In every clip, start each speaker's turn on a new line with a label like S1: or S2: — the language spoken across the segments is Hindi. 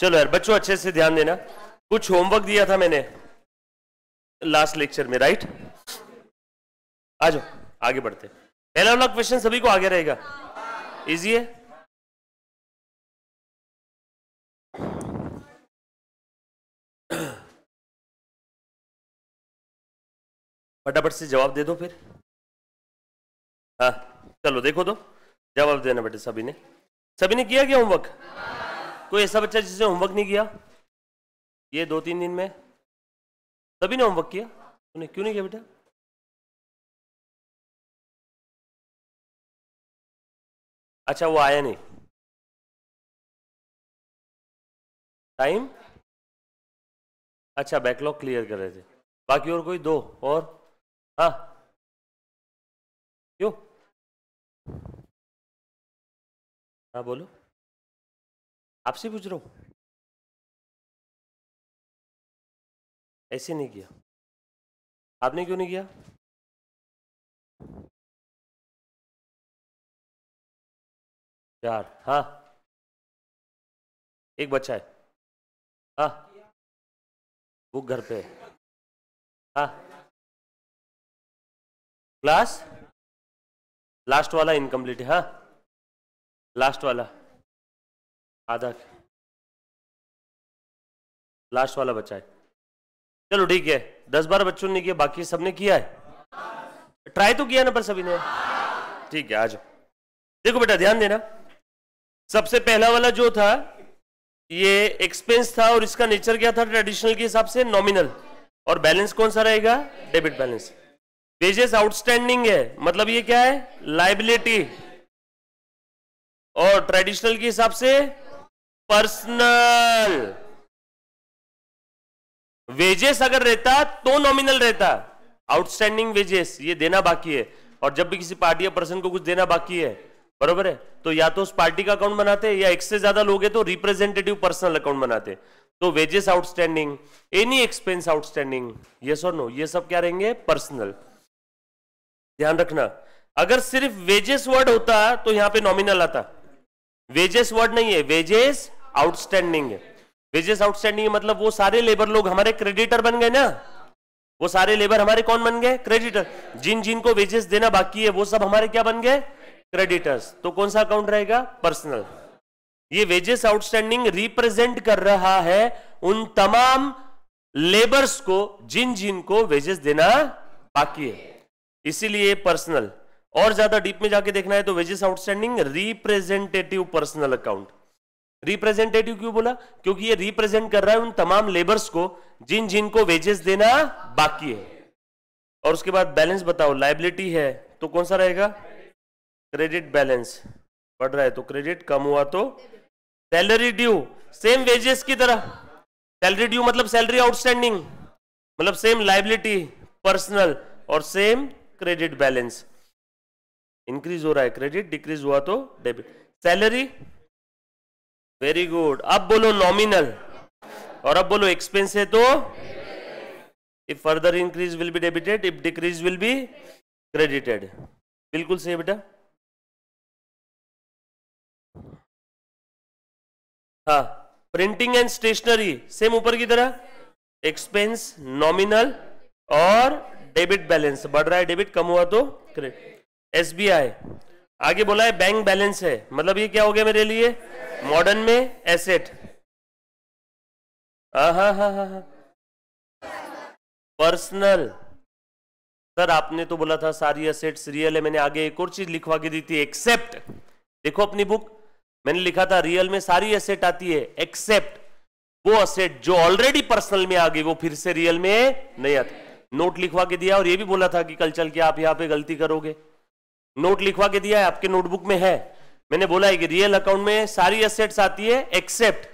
S1: चलो यार बच्चों अच्छे से ध्यान देना, कुछ होमवर्क दिया था मैंने लास्ट लेक्चर में, राइट? आ जाओ आगे बढ़ते। पहला वाला क्वेश्चन सभी को आगे रहेगा, इजी है। फटाफट से जवाब दे दो फिर। हाँ चलो देखो तो, जवाब देना बेटे। सभी ने किया क्या होमवर्क? कोई ऐसा बच्चा जिसने होमवर्क नहीं किया ये 2-3 दिन में? सभी ने होमवर्क किया? तूने क्यों नहीं किया बेटा? अच्छा वो आया नहीं, टाइम? अच्छा बैकलॉग क्लियर कर रहे थे। बाकी और कोई? 2 और? हाँ क्यों? हाँ बोलो, आपसे पूछ रहा हूँ। ऐसे नहीं किया आपने? क्यों नहीं किया? यार हाँ एक बच्चा है। हाँ बुक घर पे है। हाँ क्लास लास्ट वाला इनकम्प्लीट है। हाँ लास्ट वाला आधा, लास्ट वाला बच्चा है। चलो ठीक है, 10-12 बच्चों ने किया, बाकी सबने किया है। ट्राई तो किया ना पर सभी ने? ठीक है आ जाओ। देखो बेटा ध्यान देना, सबसे पहला वाला जो था ये एक्सपेंस था और इसका नेचर क्या था? ट्रेडिशनल के हिसाब से नॉमिनल। और बैलेंस कौन सा रहेगा? Debit balance. वेजेस आउटस्टैंडिंग है, मतलब ये क्या है? लायबिलिटी। और ट्रेडिशनल के हिसाब से पर्सनल। वेजेस अगर रहता तो नॉमिनल रहता, आउटस्टैंडिंग वेजेस ये देना बाकी है। और जब भी किसी पार्टी या पर्सन को कुछ देना बाकी है, बरोबर है, तो या तो उस पार्टी का अकाउंट बनाते, या एक से ज्यादा लोग हैं तो रिप्रेजेंटेटिव पर्सनल अकाउंट बनाते। तो wages outstanding, any expense outstanding, yes और नो, ये सब क्या रहेंगे? पर्सनल। ध्यान रखना, अगर सिर्फ वेजेस वर्ड होता तो यहां पे नॉमिनल आता। वेजेस वर्ड नहीं है, वेजेस आउटस्टैंडिंग है। वेजेस आउटस्टैंडिंग मतलब वो सारे लेबर लोग हमारे क्रेडिटर बन गए ना, वो सारे लेबर हमारे कौन बन गए? क्रेडिटर। जिन जिन को वेजेस देना बाकी है वो सब हमारे क्या बन गए? क्रेडिटर्स। तो कौन सा अकाउंट रहेगा? पर्सनल। ये वेजेस आउटस्टैंडिंग रिप्रेजेंट कर रहा है उन तमाम लेबर्स को जिन जिन को वेजेस देना बाकी है, इसीलिए पर्सनल। और ज्यादा डीप में जाके देखना है तो wages outstanding representative personal account. Representative क्यों बोला? क्योंकि ये रिप्रेजेंट कर रहा है उन तमाम लेबर्स को जिन जिन को वेजेस देना बाकी है। और उसके बाद बैलेंस बताओ, लायबिलिटी है तो कौन सा रहेगा? Credit balance. बढ़ रहा है तो क्रेडिट, कम हुआ तो सैलरी ड्यू। सेम वेजेस की तरह, सैलरी ड्यू मतलब सैलरी आउटस्टैंडिंग, मतलब सेम लायबिलिटी पर्सनल और सेम क्रेडिट बैलेंस। इंक्रीज हो रहा है क्रेडिट, डिक्रीज हुआ तो डेबिट। Salary, very good. अब बोलो नॉमिनल, और अब बोलो एक्सपेंस है तो if further increase will be debited, if decrease will be credited. बिल्कुल सही बेटा। हाँ प्रिंटिंग एंड स्टेशनरी सेम ऊपर की तरह, एक्सपेंस नॉमिनल और डेबिट बैलेंस। बढ़ रहा है डेबिट, कम हुआ तो क्रेडिट। एसबीआई आगे बोला है बैंक बैलेंस है, मतलब ये क्या हो गया मेरे लिए? मॉडर्न में एसेट। हाँ पर्सनल। सर आपने तो बोला था सारी एसेट्स रियल है, मैंने आगे एक और चीज लिखवा के दी थी, एक्सेप्ट। देखो अपनी बुक, मैंने लिखा था रियल में सारी एसेट आती है एक्सेप्ट वो एसेट जो ऑलरेडी पर्सनल में आ गई, वो फिर से रियल में नहीं आती। नोट लिखवा के दिया, और ये भी बोला था कि कल चल के आप यहाँ पे गलती करोगे। नोट लिखवा के दिया है, आपके नोटबुक में है। मैंने बोला है कि रियल अकाउंट में सारी एसेट्स आती है एक्सेप्ट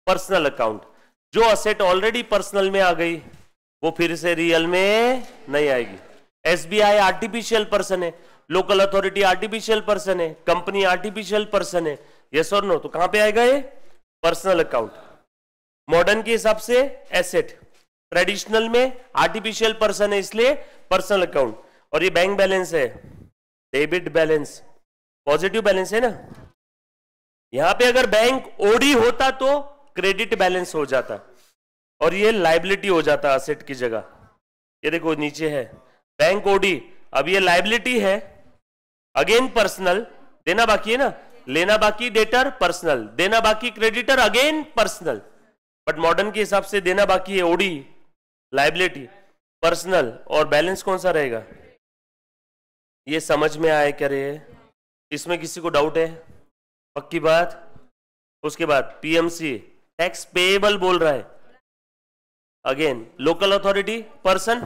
S1: पर्सनल अकाउंट। जो एसेट ऑलरेडी पर्सनल में आ गई वो फिर से रियल में नहीं आएगी। एसबीआई आर्टिफिशियल पर्सन है, लोकल अथॉरिटी आर्टिफिशियल पर्सन है, कंपनी आर्टिफिशियल पर्सन है, यस और नो, तो कहां पे आएगा ये? Personal account. मॉडर्न के हिसाब से एसेट, ट्रेडिशनल में आर्टिफिशियल पर्सन है इसलिए पर्सनल अकाउंट। और ये बैंक बैलेंस है, डेबिट बैलेंस, पॉजिटिव बैलेंस है ना। यहां पे अगर बैंक ओडी होता तो क्रेडिट बैलेंस हो जाता और ये लाइबिलिटी हो जाता असेट की जगह। ये देखो नीचे है बैंक ओडी, अब ये लाइबिलिटी है, अगेन पर्सनल, देना बाकी है ना, लेना बाकी डेटर पर्सनल, देना बाकी creditor again personal, but modern के हिसाब से देना बाकी है ओडी लाइबिलिटी पर्सनल, और बैलेंस कौन सा रहेगा? ये समझ में आए क्या रे? इसमें किसी को डाउट है? पक्की बात। उसके बाद पीएमसी टैक्स पेएबल बोल रहा है, again local authority person,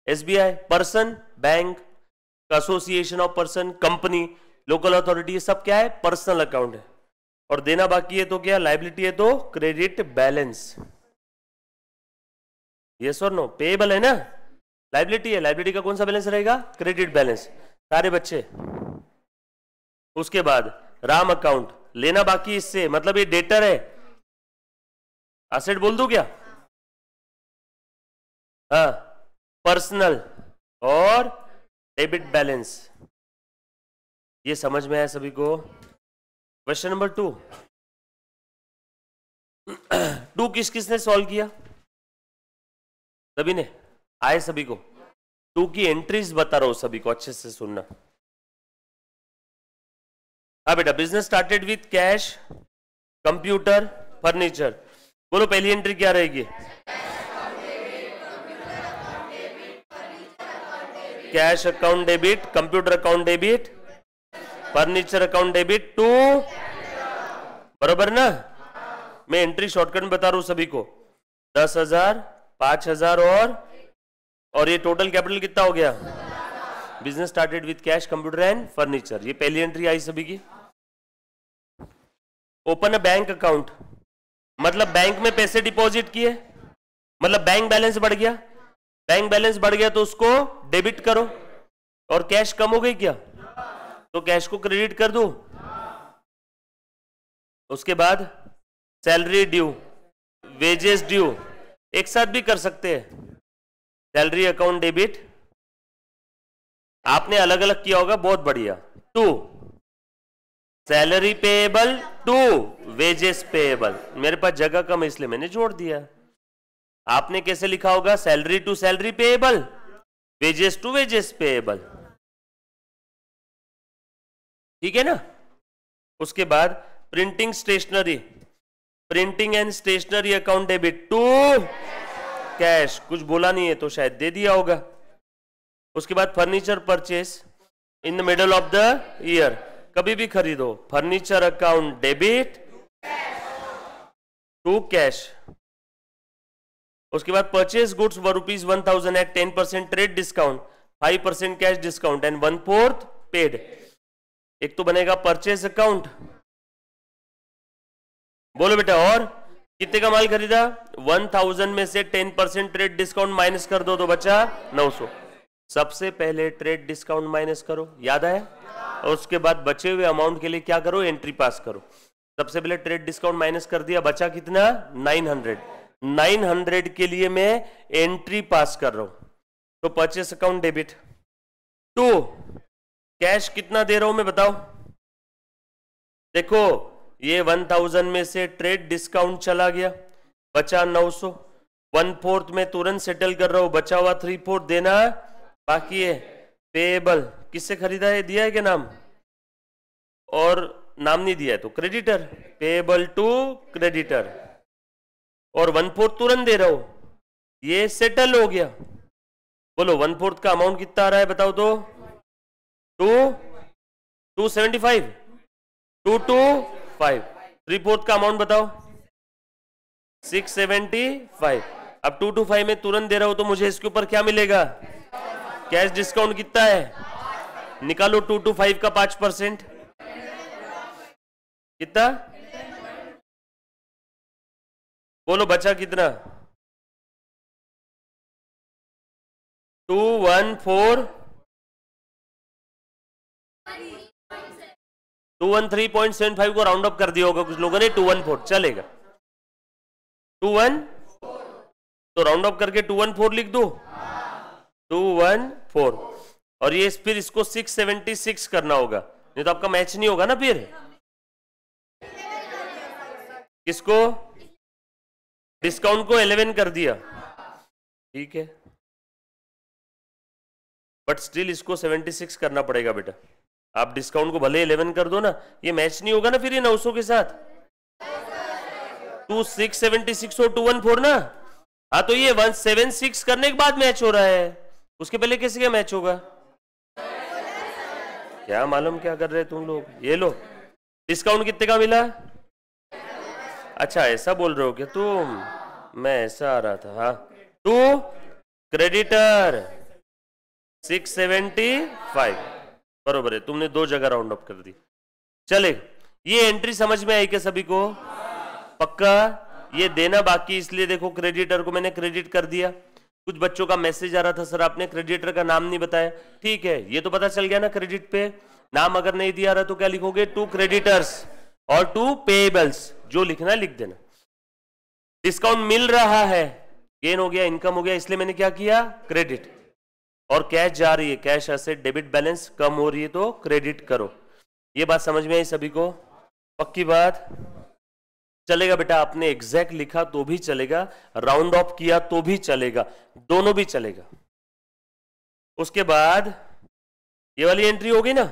S1: SBI person, bank, association of person, company, local authority, ये सब क्या है? पर्सनल अकाउंट है। और देना बाकी है तो क्या? लाइबिलिटी है तो क्रेडिट बैलेंस। यस और नो? पेएबल है ना, लाइबिलिटी है, लाइबिलिटी का कौन सा बैलेंस रहेगा? Credit balance. सारे बच्चे। उसके बाद राम अकाउंट, लेना बाकी इससे, मतलब ये डेटर है, एसेट बोल दूं क्या? हाँ, पर्सनल और डेबिट बैलेंस। ये समझ में आया सभी को? क्वेश्चन नंबर 2 किस किसने सॉल्व किया? सभी ने? आए सभी को? 2 की एंट्रीज बता रहा हूं सभी को, अच्छे से सुनना। हाँ बेटा, business started with cash, computer, furniture. बोलो पहली एंट्री क्या रहेगी? Cash account debit, computer account debit, furniture account debit to, बरोबर ना? मैं एंट्री शॉर्टकट में बता रहा हूं सभी को। 10,000, 5,000 और ये टोटल कैपिटल कितना हो गया? Business started with cash, computer and furniture. ये पहली एंट्री आई सभी की। ओपन अ बैंक अकाउंट, मतलब बैंक में पैसे डिपॉजिट किए, मतलब बैंक बैलेंस बढ़ गया। बैंक बैलेंस बढ़ गया तो उसको डेबिट करो, और कैश कम हो गई क्या? तो कैश को क्रेडिट कर दो। उसके बाद सैलरी ड्यू, वेजेस ड्यू, एक साथ भी कर सकते हैं। सैलरी अकाउंट डेबिट, आपने अलग अलग किया होगा, बहुत बढ़िया। 2 सैलरी पेएबल, 2 वेजेस पेएबल। मेरे पास जगह कम है इसलिए मैंने जोड़ दिया। आपने कैसे लिखा होगा? Salary to salary payable, wages to wages payable. ठीक है ना? उसके बाद printing stationery, printing and stationery account debit to cash. कुछ बोला नहीं है तो शायद दे दिया होगा। उसके बाद furniture purchase in the middle of the year, कभी भी खरीदो, furniture account debit to cash. उसके बाद purchase goods worth ₹1,000 at 10% trade discount, 5% cash discount and 1/4 paid. एक तो बनेगा परचेज अकाउंट। बोलो बेटा, और कितने का माल खरीदा? 1,000 में से 10% ट्रेड डिस्काउंट माइनस कर दो तो बचा 900। सबसे पहले ट्रेड डिस्काउंट माइनस करो, याद आया? और उसके बाद बचे हुए अमाउंट के लिए क्या करो? एंट्री पास करो। सबसे पहले ट्रेड डिस्काउंट माइनस कर दिया, बचा कितना? 900। 900 के लिए मैं एंट्री पास कर रहा हूं, तो परचेस अकाउंट डेबिट। 2 कैश कितना दे रहा हूं मैं, बताओ? देखो ये 1,000 में से ट्रेड डिस्काउंट चला गया, बचा 900। 1/4 में तुरंत सेटल कर रहा हूं, बचा हुआ 3/4 देना बाकी है। पेएबल किससे खरीदा है? दिया है क्या नाम? और नाम नहीं दिया है तो क्रेडिटर, पेएबल टू क्रेडिटर, और 1/4 तुरंत दे रहा हूं, ये सेटल हो गया। बोलो 1/4 का अमाउंट कितना आ रहा है बताओ तो? 275, 225। 3/4 का अमाउंट बताओ? 675। अब 225 में तुरंत दे रहा हूं तो मुझे इसके ऊपर क्या मिलेगा? कैश डिस्काउंट कितना है? निकालो 225 का 5%, कितना? बोलो बचा कितना? 214, 213.75 को राउंड अप कर दिया होगा कुछ लोगों ने, 214 चलेगा। 21 तो राउंड अप करके 214 लिख दो, 214। और ये फिर इसको 676 करना होगा, नहीं तो आपका मैच नहीं होगा ना। फिर किसको? डिस्काउंट को 11 कर दिया, ठीक है, बट स्टिल इसको 76 करना पड़ेगा बेटा। आप डिस्काउंट को भले 11 कर दो ना, ये मैच नहीं होगा ना फिर ये 900 के साथ। 2676 और 214 ना, हाँ तो ये 176 करने के बाद मैच हो रहा है, उसके पहले कैसे क्या मैच होगा? क्या मालूम क्या कर रहे तुम लोग। ये लो, डिस्काउंट कितने का मिला? अच्छा ऐसा बोल रहे हो क्या तुम? मैं ऐसा आ रहा था। हाँ, टू क्रेडिटर 675 बरोबर है, तुमने दो जगह राउंड अप कर दी। चले, ये एंट्री समझ में आई क्या सभी को? पक्का? ये देना बाकी, इसलिए देखो क्रेडिटर को मैंने क्रेडिट कर दिया। कुछ बच्चों का मैसेज आ रहा था सर आपने क्रेडिटर का नाम नहीं बताया, ठीक है ये तो पता चल गया ना। क्रेडिट पे नाम अगर नहीं दिया रहा तो क्या लिखोगे? टू क्रेडिटर्स और टू पेएबल्स, जो लिखना है लिख देना। डिस्काउंट मिल रहा है, गेन हो गया, इनकम हो गया, इसलिए मैंने क्या किया? क्रेडिट। और कैश जा रही है, कैश एसेट डेबिट बैलेंस कम हो रही है तो क्रेडिट करो। ये बात समझ में आई सभी को? पक्की बात? चलेगा बेटा, आपने एग्जैक्ट लिखा तो भी चलेगा, राउंड ऑफ किया तो भी चलेगा, दोनों भी चलेगा। उसके बाद ये वाली एंट्री होगी ना,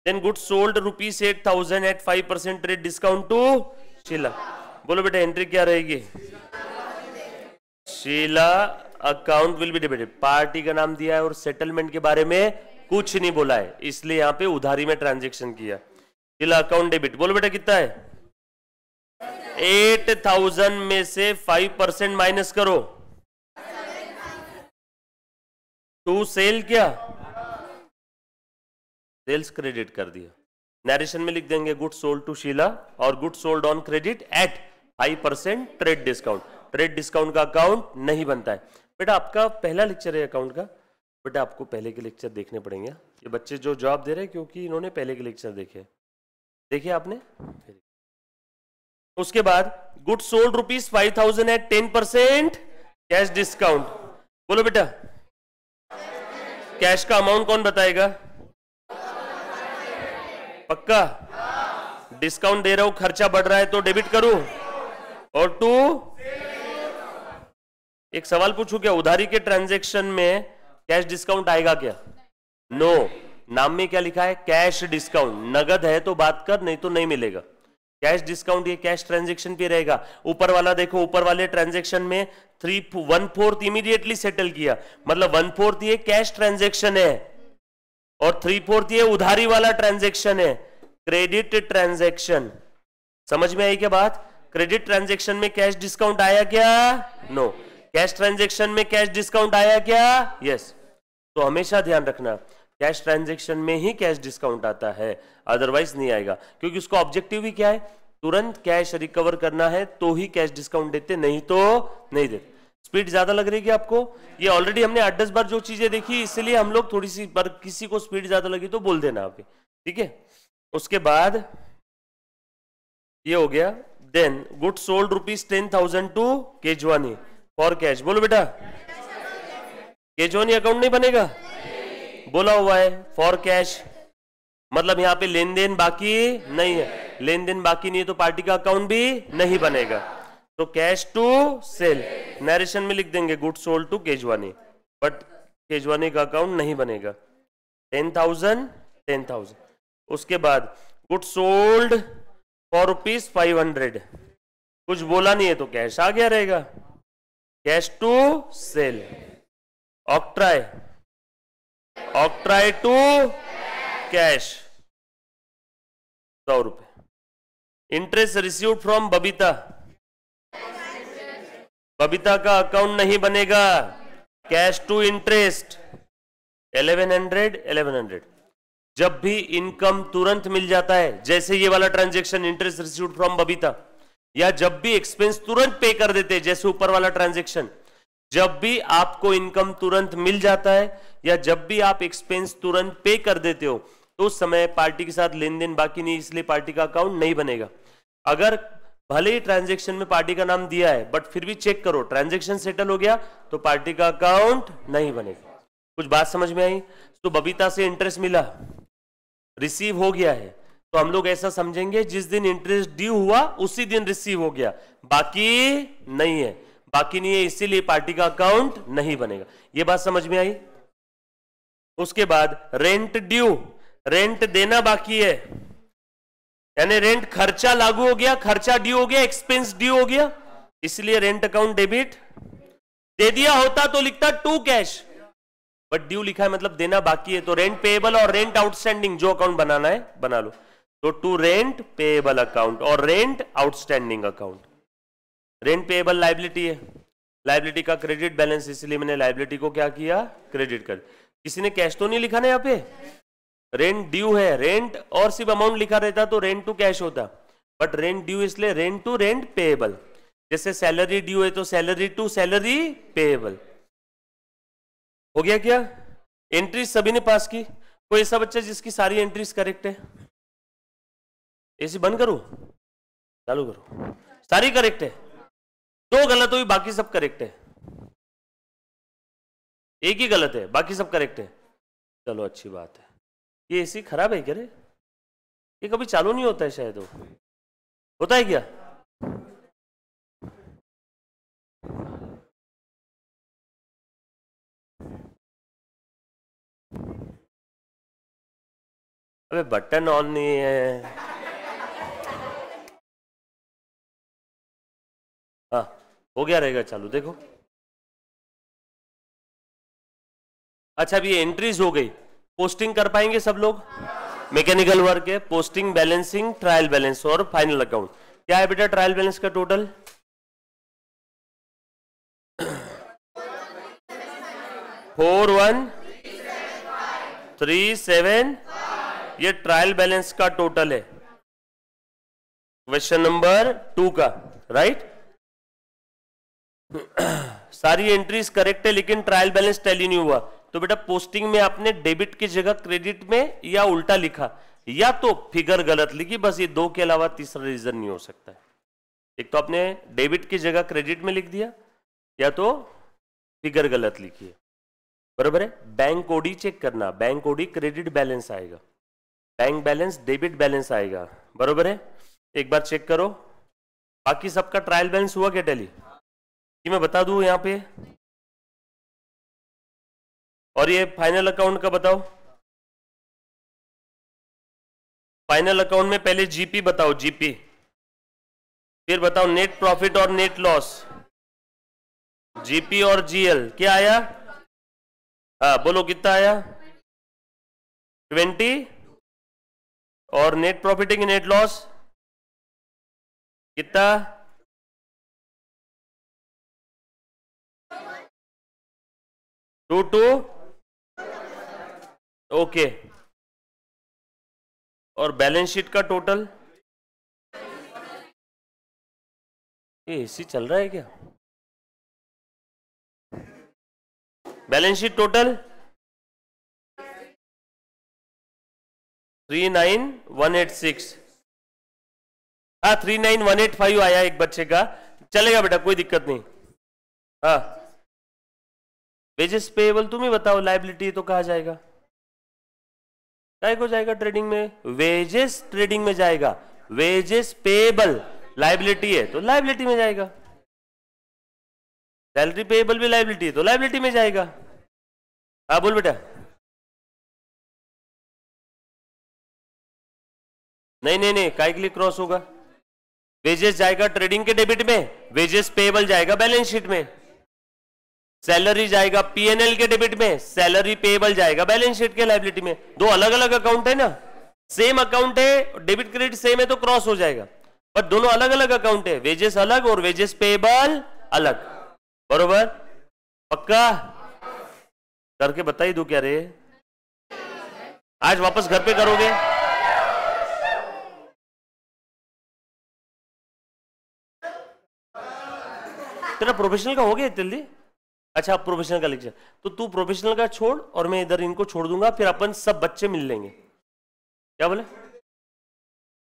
S1: then good sold ₹8,000 at 5% trade discount to Sheela. बोलो बेटा एंट्री क्या रहेगी? Sheela account will be debited. Party का नाम दिया है और सेटलमेंट के बारे में कुछ नहीं बोला है, इसलिए यहां पे उधारी में ट्रांजेक्शन किया। Sheela account debit. बोलो बेटा कितना है? 8,000 में से 5% माइनस करो, टू सेल क्या? सेल्स क्रेडिट कर दिया। नरेशन में लिख देंगे गुड सोल्ड टू शीला और good sold on credit at 5% trade discount. Trade discount का अकाउंट नहीं बनता है। बेटा आपका पहला लेक्चर है अकाउंट का, बेटा आपको पहले के लेक्चर देखने पड़ेंगे। ये बच्चे जो जवाब दे रहे हैं क्योंकि इन्होंने पहले के लेक्चर देखे, देखिए आपने। उसके बाद good sold ₹5,000 at 10% cash discount. बोलो बेटा कैश का अमाउंट कौन बताएगा? पक्का? डिस्काउंट दे रहा हूं, खर्चा बढ़ रहा है तो डेबिट करूं। और टू, एक सवाल पूछूं क्या, उधारी के ट्रांजैक्शन में कैश डिस्काउंट आएगा क्या? नो। नाम में क्या लिखा है? Cash discount. नगद है तो बात कर, नहीं तो नहीं मिलेगा। कैश डिस्काउंट ये कैश ट्रांजैक्शन पे रहेगा। ऊपर वाला देखो, ऊपर वाले ट्रांजैक्शन में 1/4 इमीडिएटली सेटल किया, मतलब 1/4 ये कैश ट्रांजैक्शन है और 3/4 ये उधारी वाला ट्रांजैक्शन है, क्रेडिट ट्रांजैक्शन। समझ में आई क्या बात? क्रेडिट ट्रांजैक्शन में कैश डिस्काउंट आया क्या? नो। कैश ट्रांजैक्शन में कैश डिस्काउंट आया क्या? यस। तो हमेशा ध्यान रखना कैश ट्रांजैक्शन में ही कैश डिस्काउंट आता है, अदरवाइज नहीं आएगा, क्योंकि उसका ऑब्जेक्टिव भी क्या है? तुरंत कैश रिकवर करना है तो ही कैश डिस्काउंट देते, नहीं तो नहीं देते। स्पीड ज्यादा लग रही है आपको? ये ऑलरेडी हमने 8-10 बार जो चीजें देखी, इसलिए हम लोग थोड़ी सी, पर किसी को स्पीड ज्यादा लगी तो बोल देना आप, ठीक है। उसके बाद ये हो गया। Then good sold ₹10,000 to Kejwani for cash. बोलो बेटा केजवानी अकाउंट नहीं बनेगा? बोला हुआ है फॉर कैश, मतलब यहां पे लेन देन बाकी नहीं है। लेन देन बाकी नहीं है तो पार्टी का अकाउंट भी नहीं बनेगा। तो कैश टू सेल, नरेशन में लिख देंगे गुड सोल्ड टू केजवानी, बट केजवानी का अकाउंट नहीं बनेगा। 10,000। उसके बाद गुड सोल्ड फॉर ₹500, कुछ बोला नहीं है तो कैश आ गया रहेगा। Cash to sale. Octroi to cash ₹100। Interest received from Babita, Babita का अकाउंट नहीं बनेगा। Cash to interest 1100। जब भी इनकम तुरंत मिल जाता है, जैसे ये वाला transaction interest received from Babita, या जब भी एक्सपेंस तुरंत पे कर देते हैं जैसे ऊपर वाला ट्रांजैक्शन, जब भी आपको इनकम तुरंत मिल जाता है या जब भी आप एक्सपेंस तुरंत पे कर देते हो तो उस समय पार्टी के साथ लेन देन बाकी नहीं, इसलिए पार्टी का अकाउंट नहीं बनेगा। अगर भले ही ट्रांजैक्शन में पार्टी का नाम दिया है बट फिर भी चेक करो ट्रांजैक्शन सेटल हो गया तो पार्टी का अकाउंट नहीं बनेगा। कुछ बात समझ में आई? तो बबीता से इंटरेस्ट मिला, रिसीव हो गया है, तो हम लोग ऐसा समझेंगे जिस दिन इंटरेस्ट ड्यू हुआ उसी दिन रिसीव हो गया, बाकी नहीं है, बाकी नहीं है, इसीलिए पार्टी का अकाउंट नहीं बनेगा। ये बात समझ में आई? उसके बाद रेंट ड्यू, रेंट देना बाकी है, यानी रेंट खर्चा लागू हो गया, खर्चा ड्यू हो गया, एक्सपेंस ड्यू हो गया, इसलिए रेंट अकाउंट डेबिट। दे दिया होता तो लिखता टू कैश, बट ड्यू लिखा है मतलब देना बाकी है, तो रेंट पेएबल और रेंट आउटस्टैंडिंग जो अकाउंट बनाना है बना लो। तो टू रेंट पेएबल अकाउंट और rent outstanding account. Rent payable liability है, लायबिलिटी का क्रेडिट बैलेंस, इसलिए मैंने लायबिलिटी को क्या किया, क्रेडिट कर। किसी ने कैश तो नहीं लिखा ना यहाँ पे, रेंट ड्यू है, रेंट और सिर्फ अमाउंट लिखा रहता तो रेंट टू कैश होता, बट रेंट ड्यू इसलिए रेंट टू रेंट पेएबल। जैसे सैलरी ड्यू है तो सैलरी टू सैलरी पेएबल। हो गया क्या? एंट्रीज सभी ने पास की? कोई ऐसा बच्चा जिसकी सारी एंट्रीज करेक्ट है? एसी बंद करूं, चालू करो? सारी करेक्ट है, दो गलत हुई, बाकी सब करेक्ट है। एक ही गलत है, बाकी सब करेक्ट है। चलो अच्छी बात है। ये एसी खराब है क्या रे? ये कभी चालू नहीं होता है शायद, वो होता है क्या? अबे बटन ऑन नहीं है। हाँ हो गया, रहेगा चालू, देखो। अच्छा अभी एंट्रीज हो गई, पोस्टिंग कर पाएंगे सब लोग? मैकेनिकल वर्क है, पोस्टिंग, बैलेंसिंग, ट्रायल बैलेंस और फाइनल अकाउंट। क्या है बेटा ट्रायल बैलेंस का टोटल? 4137, ये ट्रायल बैलेंस का टोटल है, क्वेश्चन नंबर 2 का, राइट? सारी एंट्रीज करेक्ट है लेकिन ट्रायल बैलेंस टैली नहीं हुआ, तो बेटा पोस्टिंग में आपने डेबिट की जगह क्रेडिट में या उल्टा लिखा, या तो फिगर गलत लिखी, बस ये दो के अलावा तीसरा रीजन नहीं हो सकता है। एक तो आपने डेबिट की जगह क्रेडिट में लिख दिया, या तो फिगर गलत लिखी है, बराबर है? बैंक ओडी चेक करना, बैंक ओडी क्रेडिट बैलेंस आएगा, बैंक बैलेंस डेबिट बैलेंस आएगा, बराबर है? एक बार चेक करो। बाकी सबका ट्रायल बैलेंस हुआ क्या टैली? कि मैं बता दूं यहां पे? और ये फाइनल अकाउंट का बताओ। फाइनल अकाउंट में पहले जीपी बताओ, जीपी, फिर बताओ नेट प्रॉफिट और नेट लॉस, जीपी और जीएल। क्या आया? हाँ बोलो कितना आया? 20। और नेट प्रॉफिट की नेट लॉस कितना? 2 ओके। और बैलेंस शीट का टोटल? ये एसी चल रहा है क्या? Balance sheet total 39186। हाँ 39185 आया एक बच्चे का, चलेगा बेटा, कोई दिक्कत नहीं। हाँ वेजेस पेएबल तुम ही बताओ, लायबिलिटी तो कहा जाएगा? काय को जाएगा ट्रेडिंग में? वेजेस ट्रेडिंग में जाएगा, वेजेस पेएबल लायबिलिटी है तो लायबिलिटी में जाएगा, सैलरी पेएबल भी लायबिलिटी है तो लायबिलिटी में जाएगा। हाँ बोल बेटा। नहीं नहीं नहीं, काय के लिए क्रॉस होगा? वेजेस जाएगा ट्रेडिंग के डेबिट में, वेजेस पेएबल जाएगा बैलेंस शीट में, सैलरी जाएगा पीएनएल के डेबिट में, सैलरी पेएबल जाएगा बैलेंस शीट के लायबिलिटी में। दो अलग अलग अकाउंट है ना, सेम अकाउंट है, डेबिट क्रेडिट सेम है तो क्रॉस हो जाएगा, पर दोनों अलग अलग अकाउंट है, वेजेस अलग और वेजेस पेएबल अलग, बरोबर? पक्का? करके बता ही दो क्या रे? आज वापस घर पे करोगे? तेरा प्रोफेशनल का हो गया जल्दी? अच्छा प्रोफेशनल का लेक्चर, तो तू प्रोफेशनल का छोड़ और मैं इधर इनको छोड़ दूंगा, फिर अपन सब बच्चे मिल लेंगे। क्या बोले?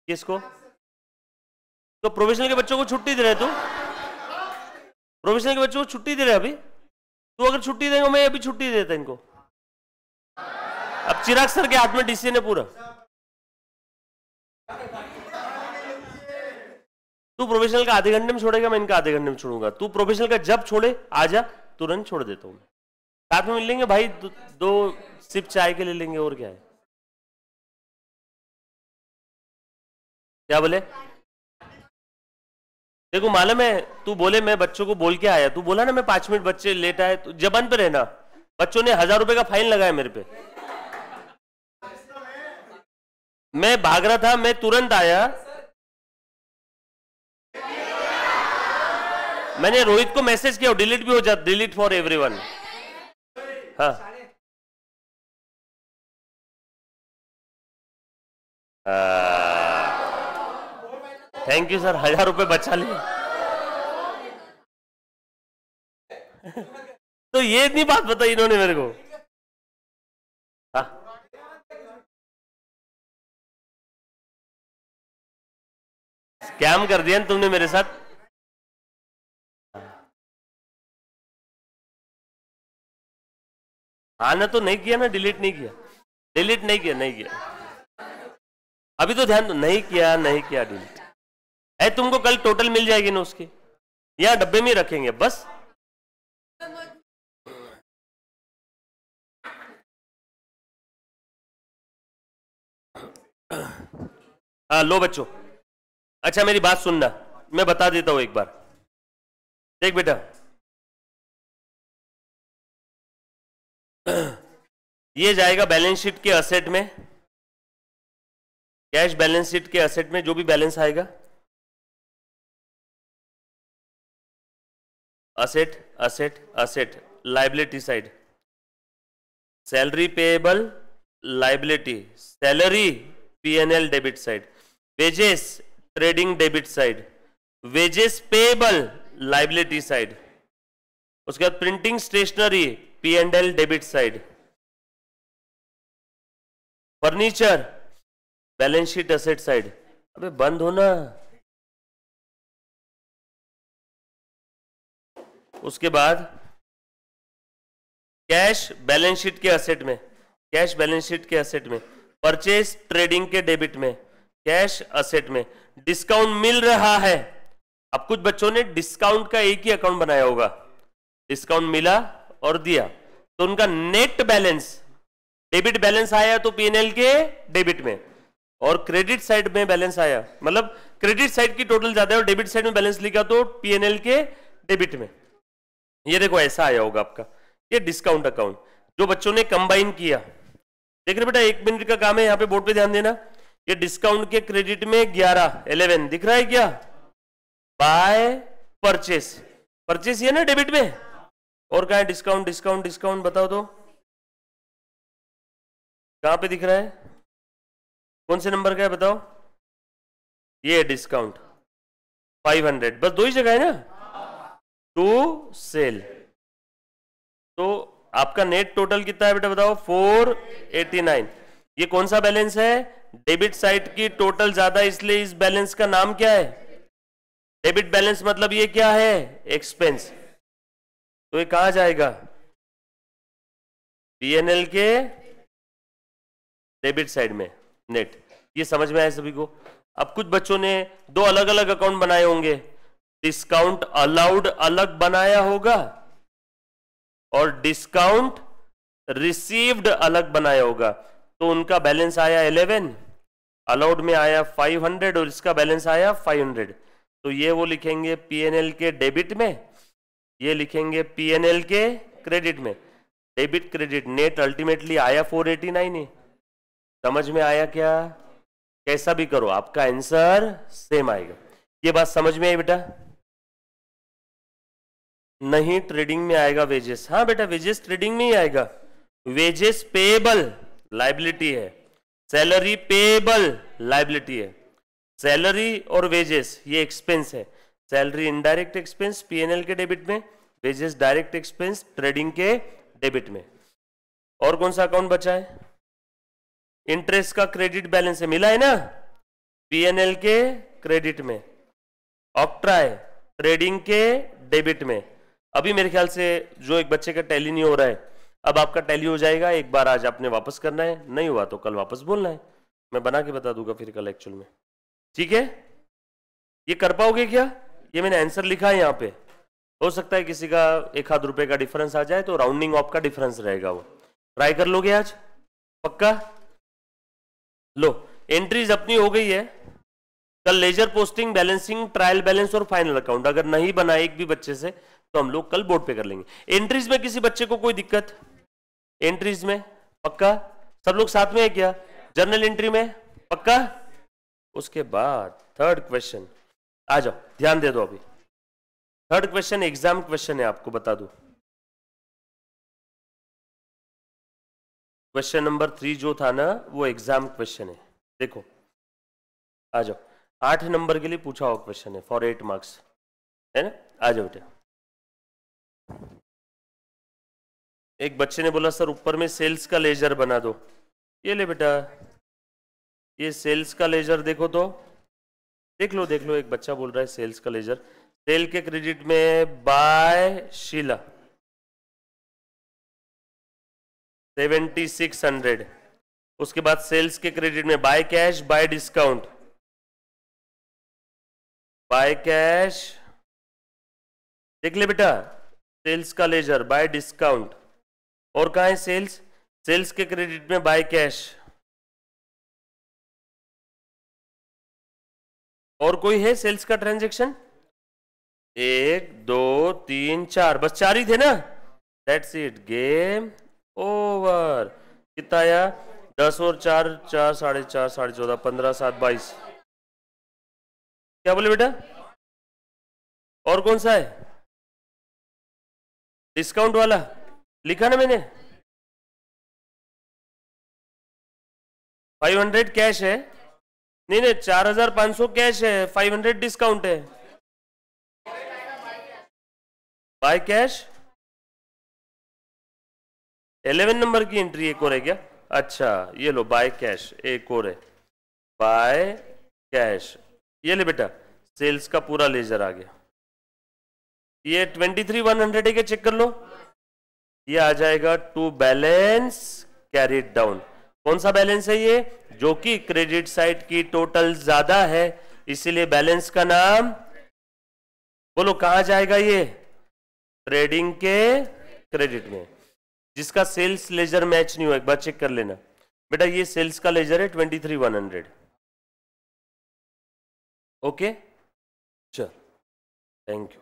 S1: किसको? तो प्रोफेशनल के बच्चों को छुट्टी दे रहे तू? प्रोफेशनल के बच्चों को छुट्टी दे रहे अभी? तू अगर छुट्टी देगा मैं अभी छुट्टी देता इनको। अब चिराग सर के हाथ में डिसीजन है पूरा। तू प्रोफेशनल का आधे घंटे में छोड़ेगा, मैं इनका आधे घंटे में छोड़ूंगा। तू प्रोफेशनल का जब छोड़े आजा, तुरंत छोड़ देता हूं मैं। साथ में मिल लेंगे भाई, दो सिप चाय के ले लेंगे, और क्या है। क्या बोले? देखो मालूम है, तू बोले मैं बच्चों को बोल के आया, तू बोला ना मैं 5 मिनट बच्चे लेट आए, तो जबान पे रहना। बच्चों ने 1000 रुपए का फाइन लगाया मेरे पे। मैं भाग रहा था, मैं तुरंत आया। मैंने रोहित को मैसेज किया, डिलीट भी हो जाता, डिलीट फॉर एवरीवन। हाँ थैंक यू सर, 1000 रुपए बचा लिए। तो ये इतनी बात बताई इन्होंने मेरे को। हाँ स्कैम कर दिया तुमने मेरे साथ। हाँ ना, तो नहीं किया ना, डिलीट नहीं किया, डिलीट नहीं किया, नहीं किया। अभी तो ध्यान दो, नहीं किया, नहीं किया डिलीट। है तुमको कल टोटल मिल जाएगी ना उसकी, यहाँ डब्बे में रखेंगे बस। हाँ लो बच्चों, अच्छा मेरी बात सुनना, मैं बता देता हूं एक बार। देख बेटा, ये जाएगा बैलेंस शीट के असेट में, कैश बैलेंस शीट के असेट में जो भी बैलेंस आएगा, asset asset asset, liability side, salary payable liability, salary P&L debit side, wages trading debit side, wages payable liability side, उसके बाद printing stationery P&L debit side, furniture balance sheet asset side. अबे बंद होना। उसके बाद कैश बैलेंस शीट के असेट में, कैश बैलेंस शीट के असेट में, परचेज ट्रेडिंग के डेबिट में, कैश असेट में, डिस्काउंट मिल रहा है। अब कुछ बच्चों ने डिस्काउंट का एक ही अकाउंट बनाया होगा, डिस्काउंट मिला और दिया, तो उनका नेट बैलेंस, डेबिट बैलेंस आया तो P&L के डेबिट में, और क्रेडिट साइड में बैलेंस आया, मतलब क्रेडिट साइड की टोटल ज्यादा है और डेबिट साइड में बैलेंस लिखा तो P&L के डेबिट में। ये देखो ऐसा आया होगा आपका, ये डिस्काउंट अकाउंट जो बच्चों ने कंबाइन किया। देख रहे बेटा, 1 मिनट का काम है, यहाँ पे बोर्ड पे ध्यान देना। ये डिस्काउंट के क्रेडिट में 11 दिख रहा है क्या? बाय परचेस, परचेस ये ना डेबिट में, और कहा है डिस्काउंट, डिस्काउंट डिस्काउंट, बताओ तो कहां पे दिख रहा है, कौन से नंबर का है बताओ? ये डिस्काउंट 500, बस 2 ही जगह है ना, टू सेल। तो आपका नेट टोटल कितना है बेटा बताओ? 489। ये कौन सा बैलेंस है? डेबिट साइड की टोटल ज्यादा, इसलिए इस बैलेंस का नाम क्या है? डेबिट बैलेंस, मतलब ये क्या है? एक्सपेंस। तो ये कहां जाएगा? P&L के डेबिट साइड में नेट। ये समझ में आया सभी को? अब कुछ बच्चों ने 2 अलग अलग अकाउंट बनाए होंगे, डिस्काउंट अलाउड अलग बनाया होगा और डिस्काउंट रिसीव्ड अलग बनाया होगा, तो उनका बैलेंस आया 11, अलाउड में आया 500 और इसका बैलेंस आया 500। तो ये वो लिखेंगे P&L के डेबिट में, ये लिखेंगे P&L के क्रेडिट में। डेबिट क्रेडिट नेट अल्टीमेटली आया 489 ही। समझ में आया क्या? कैसा भी करो आपका आंसर सेम आएगा। ये बात समझ में आई बेटा? नहीं, ट्रेडिंग में आएगा वेजेस। हाँ बेटा, वेजेस ट्रेडिंग में ही आएगा। वेजेस पेएबल लायबिलिटी है, सैलरी पेएबल लायबिलिटी है। सैलरी और वेजेस ये एक्सपेंस है। सैलरी इनडायरेक्ट एक्सपेंस P&L के डेबिट में, वेजेस डायरेक्ट एक्सपेंस ट्रेडिंग के डेबिट में। और कौन सा अकाउंट बचा है? इंटरेस्ट का क्रेडिट बैलेंस है, मिला है ना, P&L के क्रेडिट में। ऑक्ट्राय ट्रेडिंग के डेबिट में। अभी मेरे ख्याल से जो एक बच्चे का टैली नहीं हो रहा है, अब आपका टैली हो जाएगा। एक बार आज आपने वापस करना है, नहीं हुआ तो कल वापस बोलना है, मैं बना के बता दूंगा फिर कल एक्चुअल में। ठीक है? ये कर पाओगे क्या? ये मैंने आंसर लिखा है यहाँ पे, हो सकता है किसी का 1 आध रुपए का डिफरेंस आ जाए, तो राउंडिंग ऑफ का डिफरेंस रहेगा वो। ट्राई कर लोगे आज? पक्का? लो, एंट्रीज अपनी हो गई है। कल ledger posting, balancing, trial balance और फाइनल अकाउंट अगर नहीं बना एक भी बच्चे से तो हम लोग कल बोर्ड पे कर लेंगे। एंट्रीज में किसी बच्चे को कोई दिक्कत? एंट्रीज में पक्का? सब लोग साथ में है क्या? जर्नल एंट्री में पक्का? उसके बाद थर्ड क्वेश्चन आ जाओ, ध्यान दे दो अभी। थर्ड क्वेश्चन एग्जाम क्वेश्चन है, आपको बता दूं। क्वेश्चन नंबर 3 जो था ना वो एग्जाम क्वेश्चन है। देखो आ जाओ, 8 नंबर के लिए पूछा हुआ क्वेश्चन है फॉर 8 मार्क्स, है ना? आ जाओ बेटा। एक बच्चे ने बोला सर ऊपर में सेल्स का लेजर बना दो। ये ले बेटा, ये सेल्स का लेजर देखो तो, देख लो देख लो, एक बच्चा बोल रहा है सेल्स का लेजर। सेल के क्रेडिट में बाय शीला 7600, उसके बाद सेल्स के क्रेडिट में by cash by discount, by cash, देख ले बेटा, सेल्स का लेजर बाय डिस्काउंट, और कहा है सेल्स, सेल्स के क्रेडिट में बाय कैश, और कोई है सेल्स का ट्रांजैक्शन? 1 2 3 4, बस 4 ही थे ना। That's it, game over. कितना आया? 10 और 4 4 4.5 14 15 7 22। क्या बोले बेटा? और कौन सा है? डिस्काउंट वाला लिखा ना मैंने। 500 कैश है, नहीं नहीं 4500 कैश है, 500 डिस्काउंट है। बाय कैश 11 नंबर की एंट्री एक और है क्या? अच्छा ये लो, बाय कैश एक और है, बाय कैश। ये ले बेटा, सेल्स का पूरा लेजर आ गया। ये 23,100 है क्या? चेक कर लो, ये आ जाएगा टू बैलेंस कैरिड डाउन। कौन सा बैलेंस है ये? जो कि क्रेडिट साइड की टोटल ज्यादा है, इसीलिए बैलेंस का नाम बोलो कहां जाएगा? ये ट्रेडिंग के क्रेडिट में। जिसका सेल्स लेजर मैच नहीं हुआ एक बार चेक कर लेना बेटा। ये सेल्स का लेजर है 23,100। ओके चल, थैंक यू।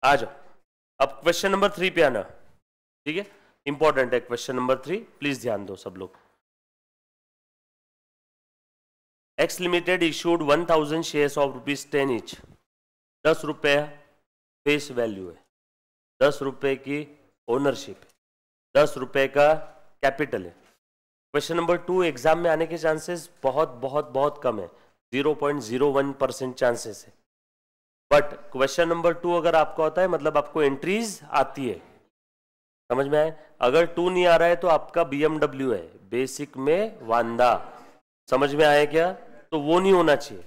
S1: आ जाओ अब क्वेश्चन नंबर 3 पे आना, ठीक है? इंपॉर्टेंट है क्वेश्चन नंबर 3, प्लीज ध्यान दो सब लोग। X limited issued 1000 shares of ₹10 each. 10 रुपए फेस वैल्यू है, 10 रुपए की ओनरशिप है, 10 रुपए का कैपिटल है। क्वेश्चन नंबर 2 एग्जाम में आने के चांसेस बहुत बहुत बहुत कम है, 0.01% चांसेस है। बट क्वेश्चन नंबर 2 अगर आपका होता है मतलब आपको एंट्रीज आती है, समझ में आए? अगर 2 नहीं आ रहा है तो आपका BMW है, बेसिक में वांदा, समझ में आया क्या? तो वो नहीं होना चाहिए।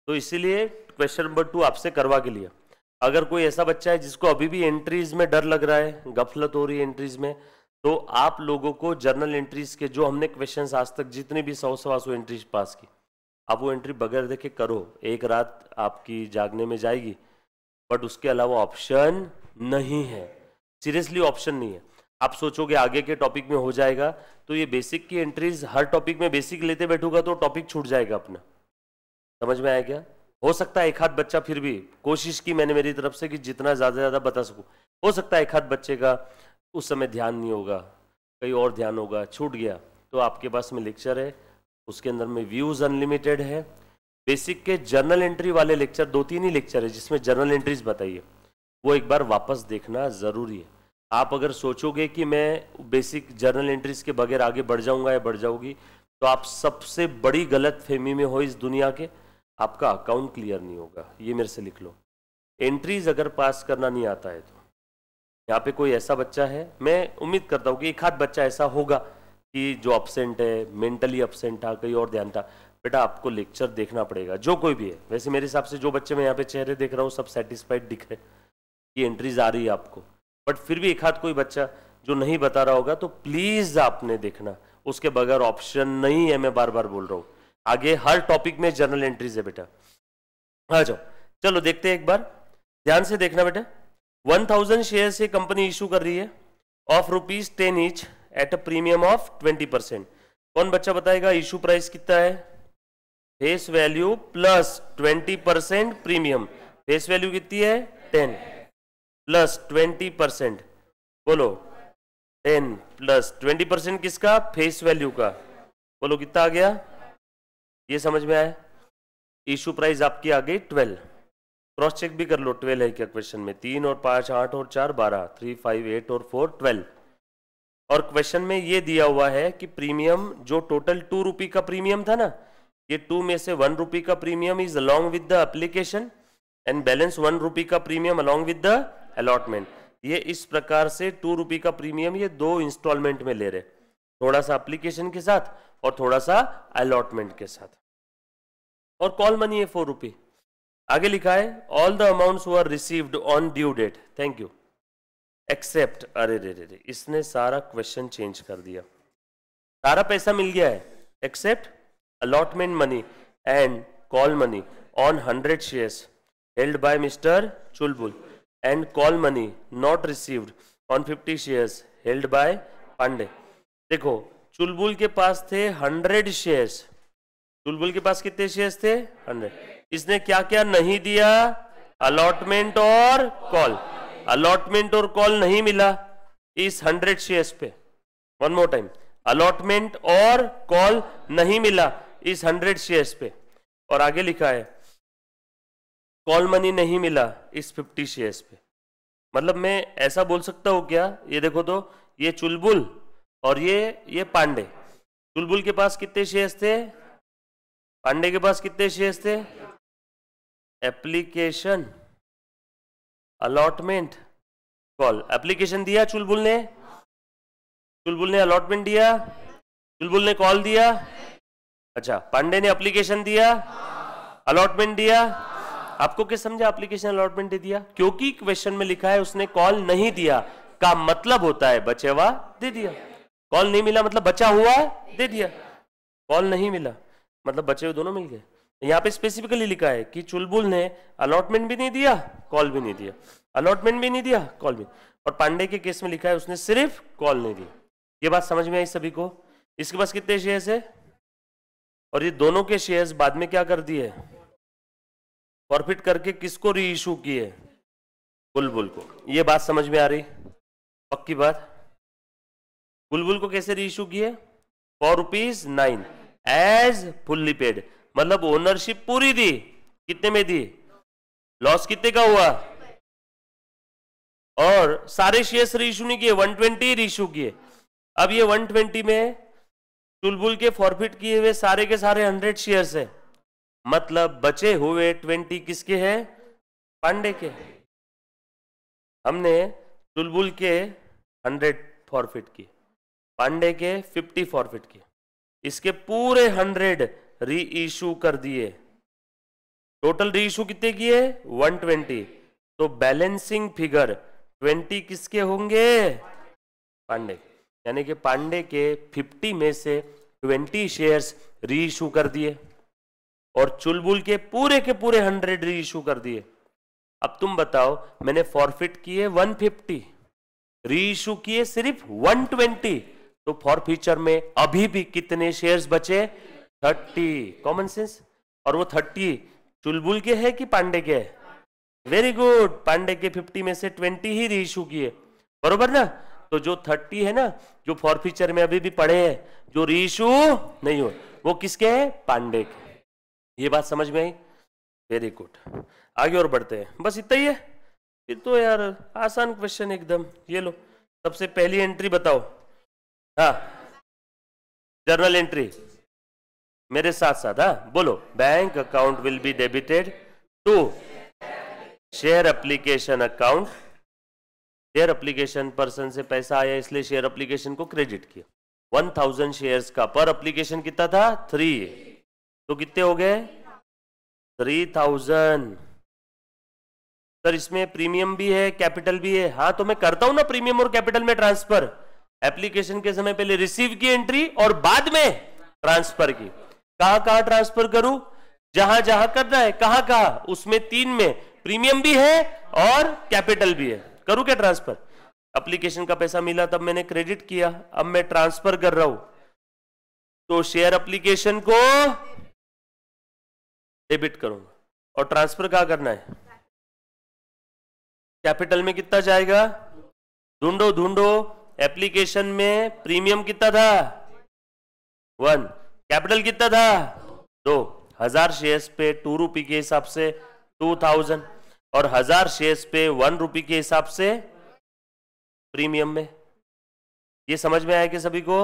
S1: तो इसीलिए क्वेश्चन नंबर 2 आपसे करवा के लिए। अगर कोई ऐसा बच्चा है जिसको अभी भी एंट्रीज में डर लग रहा है, गफलत हो रही है एंट्रीज में, तो आप लोगों को जर्नल एंट्रीज के जो हमने क्वेश्चंस आज तक जितने भी 100 एंट्रीज पास की, आप वो एंट्री बगैर देखे करो। एक रात आपकी जागने में जाएगी, बट उसके अलावा ऑप्शन नहीं है, सीरियसली ऑप्शन नहीं है। आप सोचोगे आगे के टॉपिक में हो जाएगा, तो ये बेसिक की एंट्रीज हर टॉपिक में बेसिक लेते बैठूंगा तो टॉपिक छूट जाएगा अपना। समझ में आया क्या? हो सकता है एक हाथ बच्चा, फिर भी कोशिश की मैंने मेरी तरफ से कि जितना ज़्यादा से ज़्यादा बता सकूं। हो सकता है एक हाथ बच्चे का उस समय ध्यान नहीं होगा, कहीं और ध्यान होगा, छूट गया। तो आपके पास में लेक्चर है, उसके अंदर में व्यूज़ अनलिमिटेड है। बेसिक के जर्नल एंट्री वाले लेक्चर 2-3 ही लेक्चर है जिसमें जर्नल एंट्रीज बताइए, वो एक बार वापस देखना ज़रूरी है। आप अगर सोचोगे कि मैं बेसिक जर्नल एंट्रीज के बगैर आगे बढ़ जाऊंगा या बढ़ जाऊंगी, तो आप सबसे बड़ी गलत फहमी में हो इस दुनिया के, आपका अकाउंट क्लियर नहीं होगा। ये मेरे से लिख लो, एंट्रीज अगर पास करना नहीं आता है तो यहाँ पे कोई ऐसा बच्चा है, मैं उम्मीद करता हूँ कि एक हाथ बच्चा ऐसा होगा कि जो अपसेंट है, मेंटली अपसेंट था, कहीं और ध्यान था। बेटा आपको लेक्चर देखना पड़ेगा, जो कोई भी है। वैसे मेरे हिसाब से जो बच्चे मैं यहाँ पे चेहरे देख रहा हूँ सब सेटिस्फाइड दिख रहे, ये एंट्रीज आ रही है आपको। बट फिर भी एक हाथ कोई बच्चा जो नहीं बता रहा होगा, तो प्लीज आपने देखना, उसके बगैर ऑप्शन नहीं है। मैं बार बार बोल रहा हूँ, आगे हर टॉपिक में जर्नल एंट्रीज है बेटा। आ जाओ, चलो देखते हैं एक बार, ध्यान से देखना बेटा। 1000 शेयर से कंपनी इशू कर रही है of ₹10 each at a premium of 20%। कौन बच्चा बताएगा इशू प्राइस कितना है? Face value plus 20% premium. Face value कितनी है? 10 प्लस 20%, बोलो 10 प्लस 20% किसका? फेस वैल्यू का। बोलो कितना आ गया? ये समझ में आया? इशू प्राइस आपकी आ गई 12। क्रॉस चेक भी कर लो 12 है क्या क्वेश्चन में। 3 और 5 8 और 4 12, 3 5 8 और 4 12। और क्वेश्चन में ये दिया हुआ है कि प्रीमियम जो टोटल 2 रुपी का प्रीमियम था ना, ये 2 में से 1 रुपी का premium is along with the application and balance 1 रुपी का premium along with the allotment. ये इस प्रकार से 2 रुपी का प्रीमियम ये 2 इंस्टॉलमेंट में ले रहे, थोड़ा सा एप्लीकेशन के साथ और थोड़ा सा अलॉटमेंट के साथ। और कॉल मनी है 4 रुपी। आगे लिखा है all the amounts were received on due date, thank you, except, अरे रे रे रे, इसने सारा क्वेश्चन चेंज कर दिया। सारा पैसा मिल गया है except allotment money and call money on 100 shares held by mister Chulbul and call money not received on 50 shares held by Pandey. देखो चुलबुल के पास थे 100 शेयर्स। चुलबुल के पास कितने शेयर्स थे? 100। इसने क्या क्या नहीं दिया? अलॉटमेंट और कॉल। अलॉटमेंट और कॉल नहीं मिला इस 100 शेयर्स पे। वन मोर टाइम, अलॉटमेंट और कॉल नहीं मिला इस 100 शेयर्स पे। और आगे लिखा है कॉल मनी नहीं मिला इस 50 शेयर्स पे। मतलब मैं ऐसा बोल सकता हूं क्या? ये देखो तो, ये चुलबुल और ये पांडे। चुलबुल के पास कितने शेयर्स थे? पांडे के पास कितने शेयर्स थे? Application, allotment, call. एप्लीकेशन दिया चुलबुल ने, चुलबुल ने अलॉटमेंट दिया, चुलबुल ने कॉल दिया। अच्छा, पांडे ने एप्लीकेशन दिया, अलॉटमेंट दिया। आपको क्या समझा एप्लीकेशन अलॉटमेंट दे दिया? क्योंकि क्वेश्चन में लिखा है उसने कॉल नहीं दिया, का मतलब होता है बचे हुआ दे दिया। कॉल नहीं मिला मतलब बचा हुआ दे दिया, कॉल नहीं मिला मतलब बचे हुए दोनों मिल गए। यहाँ पे स्पेसिफिकली लिखा है कि चुलबुल ने अलॉटमेंट भी नहीं दिया, कॉल भी नहीं दिया, अलॉटमेंट भी नहीं दिया, कॉल भी। और पांडे के केस में लिखा है उसने सिर्फ कॉल नहीं दिया। ये बात समझ में आई सभी को? इसके पास कितने शेयर्स है? और ये दोनों के शेयर्स बाद में क्या कर दिए? फॉरफिट करके किसको री इशू किए? बुलबुल को। ये बात समझ में आ रही? पक्की बात। बुलबुल को कैसे री इशू किए? ₹4 एज फुल्ली पेड, मतलब ओनरशिप पूरी दी। कितने में दी? लॉस कितने का हुआ? और सारे शेयर्स री इशू नहीं किए, 120 री इशू किए। अब ये 120 में चुलबुल के फॉरफिट किए हुए सारे के सारे 100 शेयर्स है, मतलब बचे हुए 20 किसके हैं? पांडे के। हमने चुलबुल के 100 फॉरफिट किए, पांडे के 50 फॉरफिट किए, इसके पूरे 100 री इशू कर दिए। टोटल री इशू कितने किए? 120। तो बैलेंसिंग फिगर 20 किसके होंगे? पांडे। यानी कि पांडे के 50 में से 20 शेयर्स री इशू कर दिए और चुलबुल के पूरे 100 री इशू कर दिए। अब तुम बताओ, मैंने फॉरफिट किए 150, री इशू किए सिर्फ 120, तो फॉरफीचर में अभी भी कितने शेयर्स बचे? 30। Common sense. और वो 30 चुलबुल के है कि पांडे के है? वेरी गुड, पांडे के 50 में से 20 ही री इशू किए, बरोबर ना? तो जो 30 है ना, जो फॉरफीचर में अभी भी पड़े हैं, जो री इशू नहीं हो, वो किसके है? पांडे के। ये बात समझ में आई? Very good. आगे और बढ़ते हैं। बस इतना ही है? फिर तो यार आसान क्वेश्चन एकदम। ये लो, सबसे पहली एंट्री बताओ। हाँ, जर्नल एंट्री मेरे साथ साथ। हाँ बोलो, bank account will be debited to share application account. Share application person से पैसा आया इसलिए शेयर एप्लीकेशन को क्रेडिट किया। 1000 शेयर्स का पर एप्लीकेशन कितना था? 3। तो कितने हो गए? 3000। सर इसमें प्रीमियम भी है, कैपिटल भी है। हाँ तो मैं करता हूं ना प्रीमियम और कैपिटल में ट्रांसफर। एप्लीकेशन के समय पहले रिसीव की एंट्री और बाद में ट्रांसफर की। कहां कहां ट्रांसफर करूं? जहां जहां करना है, कहां कहां, उसमें 3 में प्रीमियम भी है और कैपिटल भी है। करूं क्या ट्रांसफर? एप्लीकेशन का पैसा मिला तब मैंने क्रेडिट किया, अब मैं ट्रांसफर कर रहा हूं, तो शेयर एप्लीकेशन को डेबिट करूंगा और ट्रांसफर कहां करना है? कैपिटल में कितना जाएगा? ढूंढो ढूंढो, एप्लीकेशन में प्रीमियम कितना था? 1, कैपिटल कितना था? 2। 1000 शेयर्स पे 2 रुपये के हिसाब से 2000 और 1000 शेयर्स पे 1 रुपये के हिसाब से प्रीमियम में। ये समझ में आया कि सभी को?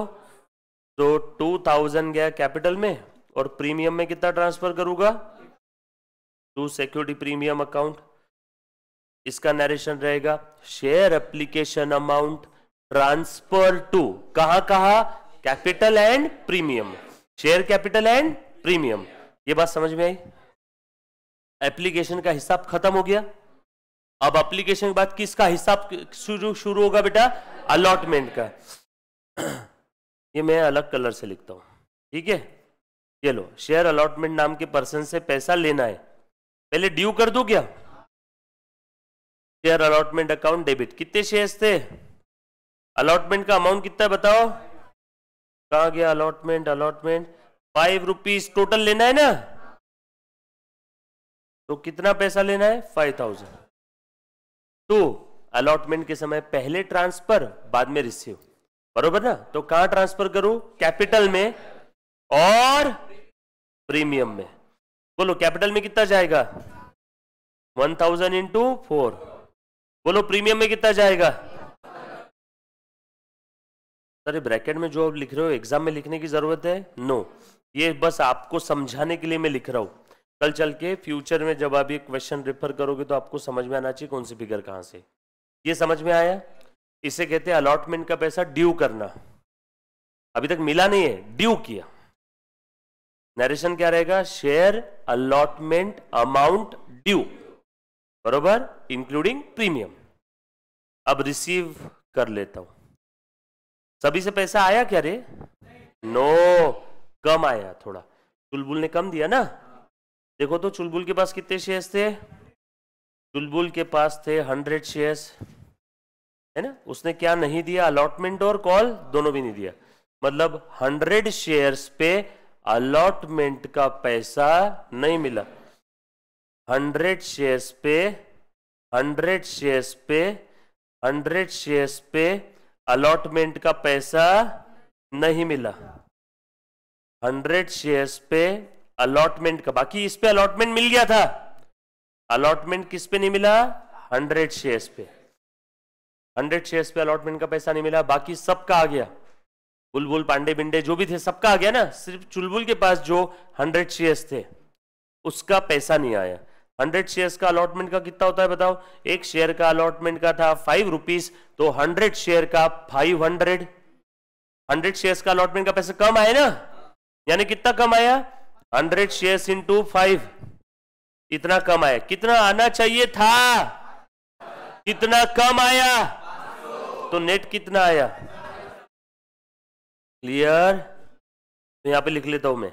S1: तो 2000 गया कैपिटल में और प्रीमियम में कितना ट्रांसफर करूंगा? To security premium account. इसका नरेशन रहेगा share application amount transfer to, कहां कहां? Capital and premium, share capital and premium. ये बात समझ में आई? एप्लीकेशन का हिसाब खत्म हो गया। अब एप्लीकेशन के बाद किसका हिसाब शुरू होगा बेटा? अलॉटमेंट का। ये मैं अलग कलर से लिखता हूं, ठीक है? ये लो, शेयर अलॉटमेंट नाम के पर्सन से पैसा लेना है, पहले ड्यू कर दो क्या? Share allotment account debit. कितने शेयर्स थे? अलॉटमेंट का अमाउंट कितना है बताओ? कहां गया अलॉटमेंट? अलॉटमेंट 5 रुपीज टोटल लेना है ना, तो कितना पैसा लेना है? 5000। तो अलॉटमेंट के समय पहले ट्रांसफर बाद में रिसीव, बरोबर ना? तो कहां ट्रांसफर करूं? कैपिटल में और प्रीमियम में। बोलो कैपिटल में कितना जाएगा? 1000 इंटू 4। बोलो प्रीमियम में कितना जाएगा? सर ब्रैकेट में जो आप लिख रहे हो एग्जाम में लिखने की जरूरत है? नो, ये बस आपको समझाने के लिए मैं लिख रहा हूं। कल चल के फ्यूचर में जब आप ये क्वेश्चन रेफर करोगे तो आपको समझ में आना चाहिए कौन सी फिगर कहां से। ये समझ में आया? इसे कहते हैं अलॉटमेंट का पैसा ड्यू करना। अभी तक मिला नहीं है, ड्यू किया। नरेशन क्या रहेगा? शेयर अलॉटमेंट अमाउंट ड्यू, बरोबर, इंक्लूडिंग प्रीमियम। अब रिसीव कर लेता हूं। सभी से पैसा आया क्या रे? नो, कम आया थोड़ा। चुलबुल ने कम दिया ना। देखो तो चुलबुल के पास कितने शेयर्स थे? चुलबुल के पास थे 100 शेयर्स, है ना? उसने क्या नहीं दिया? अलॉटमेंट और कॉल दोनों भी नहीं दिया। मतलब 100 शेयर्स पे अलॉटमेंट का पैसा नहीं मिला। 100 शेयर्स पे 100 शेयर्स पे 100 शेयर्स पे अलॉटमेंट का पैसा नहीं मिला। 100 शेयर्स पे अलॉटमेंट का, बाकी इस पे अलॉटमेंट मिल गया था। अलॉटमेंट किस पे नहीं मिला? 100 शेयर्स पे। 100 शेयर्स पे अलॉटमेंट का पैसा नहीं मिला, बाकी सबका आ गया। बुलबुल पांडे बिंडे जो भी थे सबका आ गया ना। सिर्फ चुलबुल के पास जो 100 शेयर्स थे उसका पैसा नहीं आया। 100 शेयर्स का अलॉटमेंट का कितना होता है बताओ? एक शेयर का अलॉटमेंट का था 5 रुपीज, तो 100 शेयर का 500। 100 शेयर्स का अलॉटमेंट का पैसा कम आया ना, यानी कितना कम आया? 100 शेयर्स इंटू 5, इतना कम आया। कितना आना चाहिए था? कितना कम आया? तो नेट कितना आया? क्लियर? तो यहां पे लिख लेता हूं मैं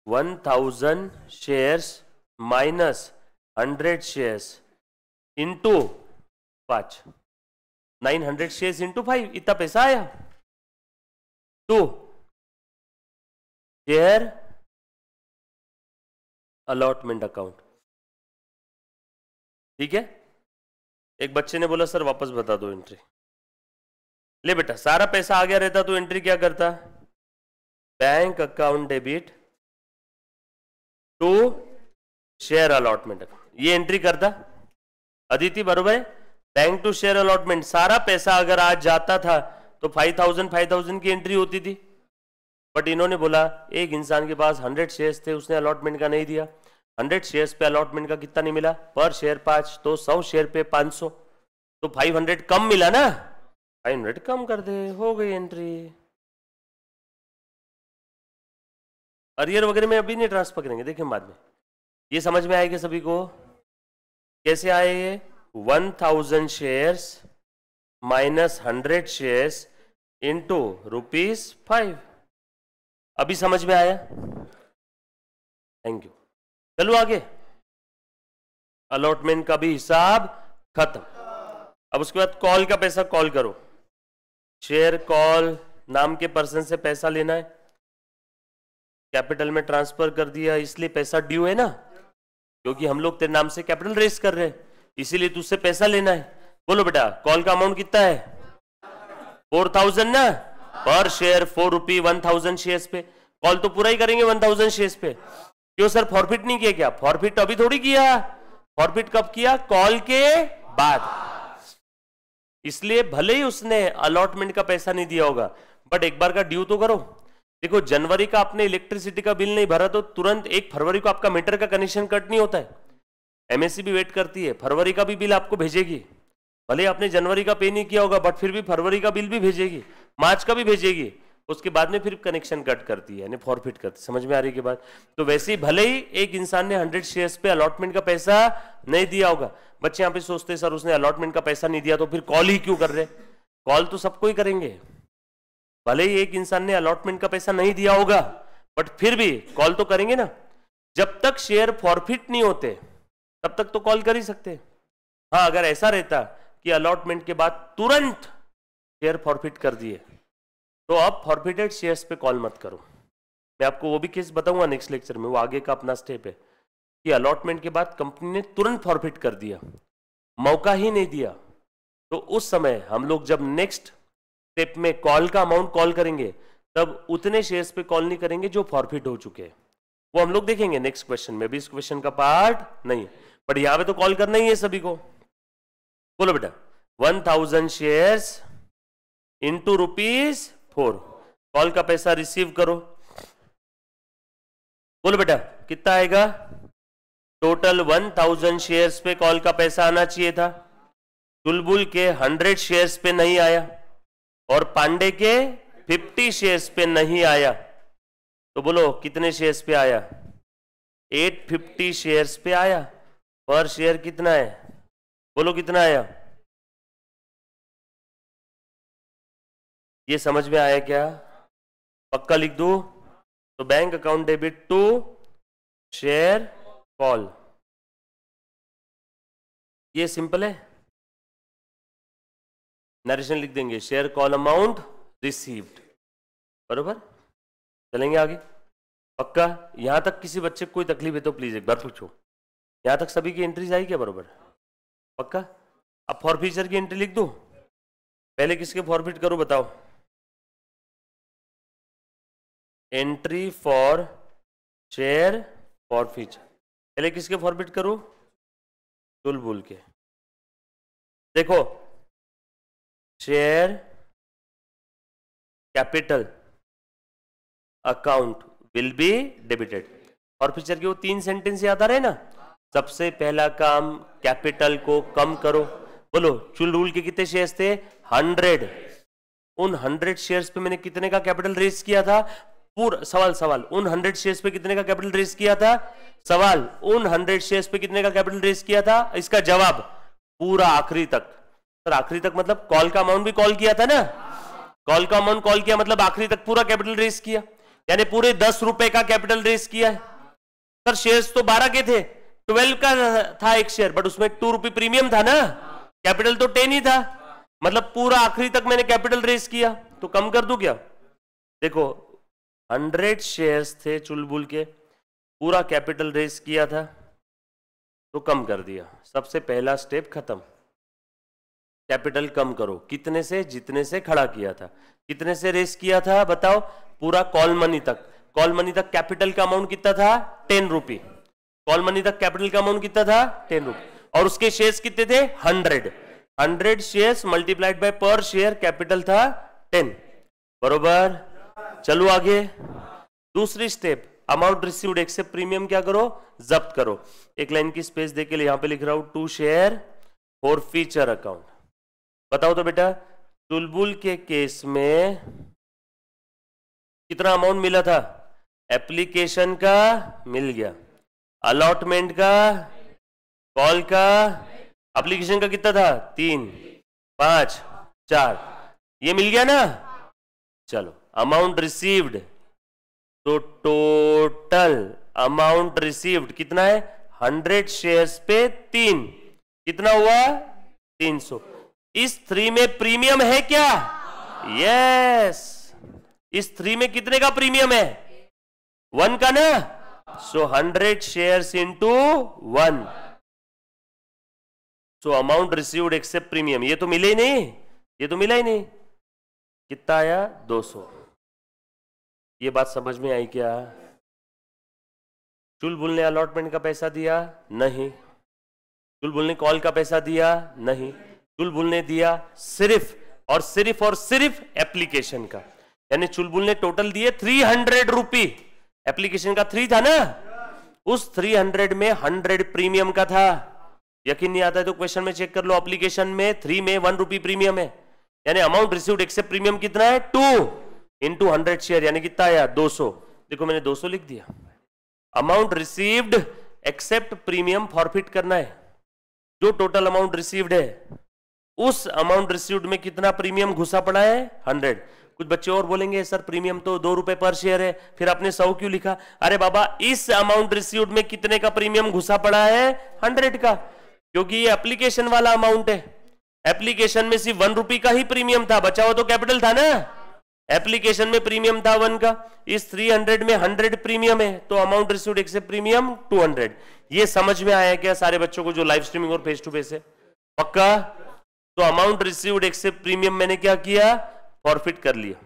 S1: 1000 shares minus 100 shares into 5, 900 shares into 5, इतना पैसा आया। तो शेयर अलॉटमेंट अकाउंट, ठीक है? एक बच्चे ने बोला सर वापस बता दो एंट्री। ले बेटा, सारा पैसा आ गया रहता तो एंट्री क्या करता? Bank account debit to share allotment account, ये एंट्री करता अदिति, बरोबर है? बैंक टू शेयर अलॉटमेंट, सारा पैसा अगर आज जाता था तो 5000 की एंट्री होती थी। बट इन्होंने बोला एक इंसान के पास 100 शेयर्स थे, उसने अलॉटमेंट का नहीं दिया। 100 शेयर्स पे अलॉटमेंट का कितना नहीं मिला? पर शेयर 5, तो 100 शेयर पे 500, तो 500 कम मिला ना। 500 कम कर दे, हो गई एंट्री। अरियर वगैरह में अभी नहीं ट्रांसफर करेंगे, देखें बाद में। ये समझ में आएगा सभी को? कैसे आए ये? 1000 शेयर्स माइनस 100 शेयर्स इंटू ₹5। अभी समझ में आया? Thank you. चलो आगे, अलॉटमेंट का भी हिसाब खत्म। अब उसके बाद कॉल का पैसा कॉल करो। शेयर कॉल, नाम के पर्सन से पैसा लेना है, कैपिटल में ट्रांसफर कर दिया, इसलिए पैसा ड्यू है ना, क्योंकि हम लोग तेरे नाम से कैपिटल रेस कर रहे हैं, इसीलिए तुझसे पैसा लेना है। बोलो बेटा, कॉल का अमाउंट कितना है? 4000 ना, पर शेयर 4 रुपी 1000 शेयर्स पे। कॉल तो पूरा ही करेंगे 1000 शेयर्स पे। क्यों सर, फॉरफिट नहीं किया क्या? फॉरफिट अभी थोड़ी किया, फॉरफिट कब किया? कॉल के बाद। इसलिए भले ही उसने अलॉटमेंट का पैसा नहीं दिया होगा, बट एक बार का ड्यू तो करो। देखो, जनवरी का आपने इलेक्ट्रिसिटी का बिल नहीं भरा तो तुरंत 1 फरवरी को आपका मीटर का कनेक्शन कट नहीं होता है। एमएससी भी वेट करती है, फरवरी का भी बिल आपको भेजेगी। भले आपने जनवरी का पे नहीं किया होगा, बट फिर भी फरवरी का बिल भी भेजेगी, मार्च का भी भेजेगी, उसके बाद में फिर कनेक्शन कट करती है, यानी फॉरफिट करती है। समझ में आ रही है बात? तो वैसे ही भले ही एक इंसान ने 100 शेयर्स पे अलॉटमेंट का पैसा नहीं दिया होगा, बच्चे यहाँ पे सोचते सर उसने अलॉटमेंट का पैसा नहीं दिया तो फिर कॉल ही क्यों कर रहे? कॉल तो सबको ही करेंगे। भले ही एक इंसान ने अलॉटमेंट का पैसा नहीं दिया होगा, बट फिर भी कॉल तो करेंगे ना। जब तक शेयर फॉरफिट नहीं होते तब तक तो कॉल कर ही सकते। हाँ, अगर ऐसा रहता कि अलॉटमेंट के बाद तुरंत शेयर फॉरफिट कर दिए, तो अब फॉरफिटेड शेयर्स पे कॉल मत करो। मैं आपको वो भी केस बताऊंगा नेक्स्ट लेक्चर में, वो आगे का अपना स्टेप है कि अलॉटमेंट के बाद कंपनी ने तुरंत फॉरफिट कर दिया, मौका ही नहीं दिया, तो उस समय हम लोग जब नेक्स्ट स्टेप में कॉल का अमाउंट कॉल करेंगे, तब उतने शेयर्स पे कॉल नहीं करेंगे जो फॉरफिट हो चुके हैं। वो हम लोग देखेंगे नेक्स्ट क्वेश्चन में, भी इस क्वेश्चन का पार्ट नहीं, बट यहां पे तो कॉल करना ही है सभी को। बोलो बेटा, 1000 शेयर्स इंटू ₹4, कॉल का पैसा रिसीव करो। बोलो बेटा, कितना आएगा? टोटल 1000 शेयर्स पे कॉल का पैसा आना चाहिए था, चुलबुल के 100 शेयर्स पे नहीं आया और पांडे के 50 शेयर्स पे नहीं आया। तो बोलो कितने शेयर्स पे आया? 850 शेयर्स पे आया। पर शेयर कितना है? बोलो कितना आया? ये समझ में आया क्या? पक्का लिख दो। तो bank account debit to share call, ये सिंपल है। नरेशन लिख देंगे, शेयर कॉल अमाउंट रिसीव्ड, बरोबर। चलेंगे आगे, पक्का। यहां तक किसी बच्चे को कोई तकलीफ है तो प्लीज एक बार पूछो। यहां तक सभी की एंट्रीज आई क्या? बरोबर, पक्का। अब फॉरफीचर की एंट्री लिख दो। पहले किसके फॉरफिट करो बताओ? एंट्री फॉर शेयर फॉरफीचर, पहले किसके फॉरफिट करो? चुलबुल के। देखो, share capital account will be debited. Forfeiture के वो 3 सेंटेंस याद आ रहे हैं ना? सबसे पहला काम कैपिटल को कम करो। बोलो, चुलबुल के कितने शेयर्स थे? 100। उन 100 शेयर्स पे मैंने कितने का कैपिटल रेज किया था? पूरा सवाल उन 100 शेयर्स पे कितने का कैपिटल रेज किया था? सवाल, उन 100 शेयर्स पे कितने का कैपिटल रेज किया था? इसका जवाब पूरा आखिरी तक। सर आखिरी तक मतलब कॉल का अमाउंट भी कॉल किया था ना? कॉल का अमाउंट कॉल किया मतलब आखिरी तक पूरा कैपिटल रेज किया, यानी पूरे 10 रुपए का कैपिटल रेज किया है। सर शेयर्स तो 12 के थे, 12 का था एक शेयर, बट उसमें 2 रुपए प्रीमियम था ना, कैपिटल तो 10 ही था, मतलब पूरा आखिरी तक मैंने कैपिटल रेज किया। तो कम कर दूं क्या? देखो 100 शेयर्स थे चुलबुल के, पूरा कैपिटल रेज किया था तो कम कर दिया। सबसे पहला स्टेप खत्म। कैपिटल कम करो, कितने से? जितने से खड़ा किया था। कितने से रेस किया था बताओ? पूरा कॉल मनी तक। कॉल मनी तक कैपिटल का अमाउंट कितना था? 10 रुपी। कॉल मनी तक कैपिटल का अमाउंट कितना था? 10 रुपी। और उसके शेयर्स कितने थे? 100 शेयर्स मल्टीप्लाइड बाय पर शेयर कैपिटल था 10, बरोबर। चलो आगे, दूसरी step, amount received except premium क्या करो? जब्त करो। एक लाइन की स्पेस देके यहां पे लिख रहा हूं टू शेयर फॉरफीचर अकाउंट। बताओ तो बेटा, चुलबुल के केस में कितना अमाउंट मिला था? एप्लीकेशन का मिल गया, अलॉटमेंट का, कॉल का। एप्लीकेशन का कितना था? 3, 5, 4, ये मिल गया ना? चलो, अमाउंट रिसीव्ड, तो टोटल अमाउंट रिसीव्ड कितना है 100 शेयर्स पे 3, कितना हुआ 300। इस 3 में प्रीमियम है क्या? यस। इस 3 में कितने का प्रीमियम है? 1 का ना। सो 100 shares into 1, so amount received except premium. ये तो मिले ही नहीं, ये तो मिला ही नहीं। कितना आया 200। ये बात समझ में आई क्या? चुलबुल ने अलॉटमेंट का पैसा दिया नहीं, चुलबुल ने कॉल का पैसा दिया नहीं, चुलबुल ने दिया सिर्फ और सिर्फ एप्लीकेशन का। यानी चुलबुल ने टोटल दिए 300 रुपी, एप्लीकेशन का 3 था ना, उस 300 में 100 प्रीमियम का था। यकीन नहीं आता है तो क्वेश्चन में चेक कर लो, एप्लीकेशन में 3 में 1 रुपी प्रीमियम है। यानी अमाउंट रिसीव्ड एक्सेप्ट प्रीमियम कितना है 2 इंटू 100 शेयर, यानी कितना आया 200। देखो मैंने 200 लिख दिया। Amount received except premium forfeit करना है। जो टोटल अमाउंट रिसीव्ड है उस अमाउंट रिसीव्ड में कितना प्रीमियम घुसा पड़ा है 100। कुछ बच्चे और बोलेंगे सर प्रीमियम तो 2 रुपए पर शेयर है, फिर आपने 100 क्यों लिखा? अरे बाबा इस अमाउंट रिसीव्ड में कितने का प्रीमियम घुसा पड़ा है 100 का, क्योंकि ये एप्लीकेशन वाला अमाउंट है। एप्लीकेशन में सिर्फ 1 रुपी का ही प्रीमियम था, बचा हुआ तो कैपिटल था ना। एप्लीकेशन में प्रीमियम था 1 का, इस 300 में 100 प्रीमियम है, तो अमाउंट रिसीव्ड एक्सेप्ट प्रीमियम 200। ये समझ में आया क्या सारे बच्चों को जो लाइव स्ट्रीमिंग और फेस टू फेस है? पक्का? तो अमाउंट रिसीव्ड एक्सेप्ट प्रीमियम मैंने क्या किया? फॉरफिट कर लिया।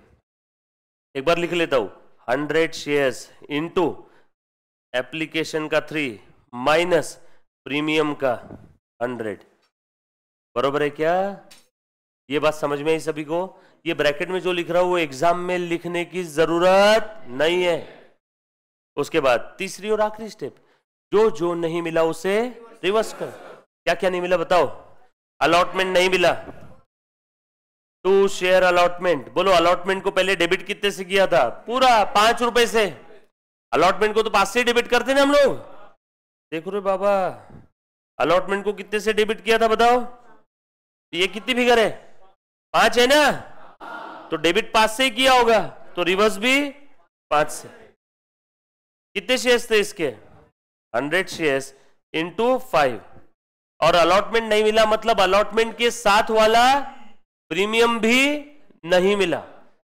S1: एक बार लिख लेता हूं, 100 शेयर्स इंटू एप्लीकेशन का 3 माइनस प्रीमियम का 100, बरोबर है क्या? ये बात समझ में आई सभी को? ये ब्रैकेट में जो लिख रहा हूं वो एग्जाम में लिखने की जरूरत नहीं है। उसके बाद तीसरी और आखिरी स्टेप, जो जो नहीं मिला उसे रिवर्स कर। क्या क्या नहीं मिला बताओ? अलॉटमेंट नहीं मिला, 2 शेयर अलॉटमेंट। बोलो अलॉटमेंट को पहले डेबिट कितने से किया था? पूरा 5 रुपए से। अलॉटमेंट को तो 5 से डेबिट करते ना हम लोग। देखो रे बाबा, अलॉटमेंट को कितने से डेबिट किया था बताओ? ये कितनी फिगर है? 5 है ना, तो डेबिट 5 से ही किया होगा, तो रिवर्स भी 5 से। कितने शेयर्स थे इसके? 100 शेयर्स इंटू 5। और अलॉटमेंट नहीं मिला मतलब अलॉटमेंट के साथ वाला प्रीमियम भी नहीं मिला,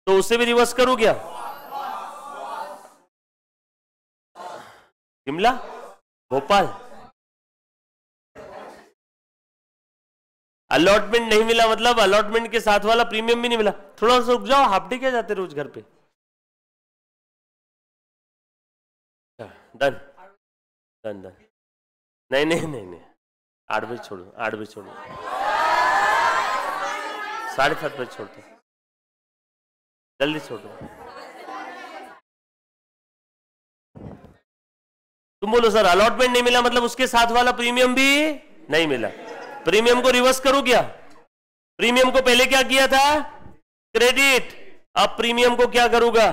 S1: तो उसे भी रिवर्स करूं क्या? शिमला, भोपाल। अलॉटमेंट नहीं मिला मतलब अलॉटमेंट के साथ वाला प्रीमियम भी नहीं मिला। थोड़ा सा रुक जाओ, हाफ डे क्या जाते रोज घर पे? Done done done. नहीं नहीं नहीं नहीं, 8 बजे छोड़ो, 8 बजे छोड़ो, 7:30 बजे छोड़ते, जल्दी छोड़ो। तुम बोलो सर अलॉटमेंट नहीं मिला मतलब उसके साथ वाला प्रीमियम भी नहीं मिला। प्रीमियम को रिवर्स करूं क्या? प्रीमियम को पहले क्या किया था? क्रेडिट। अब प्रीमियम को क्या करूंगा?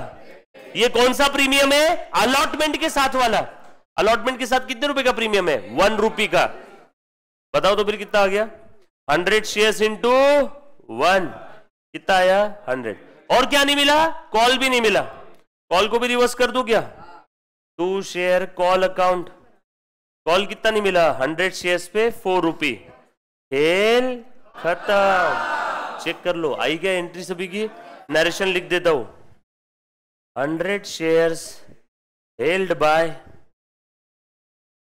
S1: ये कौन सा प्रीमियम है? अलॉटमेंट के साथ वाला। अलॉटमेंट के साथ कितने रुपए का प्रीमियम है? 1 रुपी का। बताओ तो फिर कितना आ गया? 100 शेयर्स इंटू 1, कितना आया? 100। और क्या नहीं मिला? कॉल भी नहीं मिला। कॉल को भी रिवर्स कर दूं क्या? 2 शेयर कॉल अकाउंट। कॉल कितना नहीं मिला? 100 शेयर्स पे 4 रुपी। खेल खत्म। चेक कर लो आई क्या एंट्री सभी की? नरेशन लिख देता हूं, 100 शेयर्स हेल्ड बाय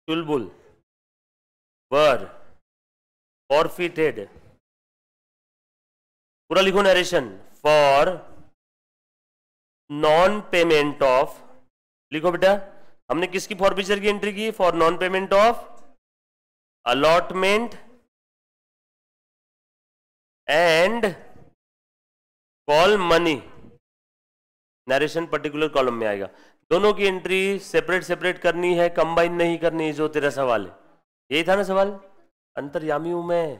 S1: चुलबुल वर फॉरफिटेड। पूरा लिखो narration, for non payment of. लिखो बेटा, हमने किसकी फॉरफिचर की एंट्री की? For non payment of allotment and call money. Narration particular column में आएगा। दोनों की एंट्री सेपरेट सेपरेट करनी है, कंबाइन नहीं करनी, जो तेरा सवाल है। यही था ना सवाल? अंतर्यामी हूं मैं,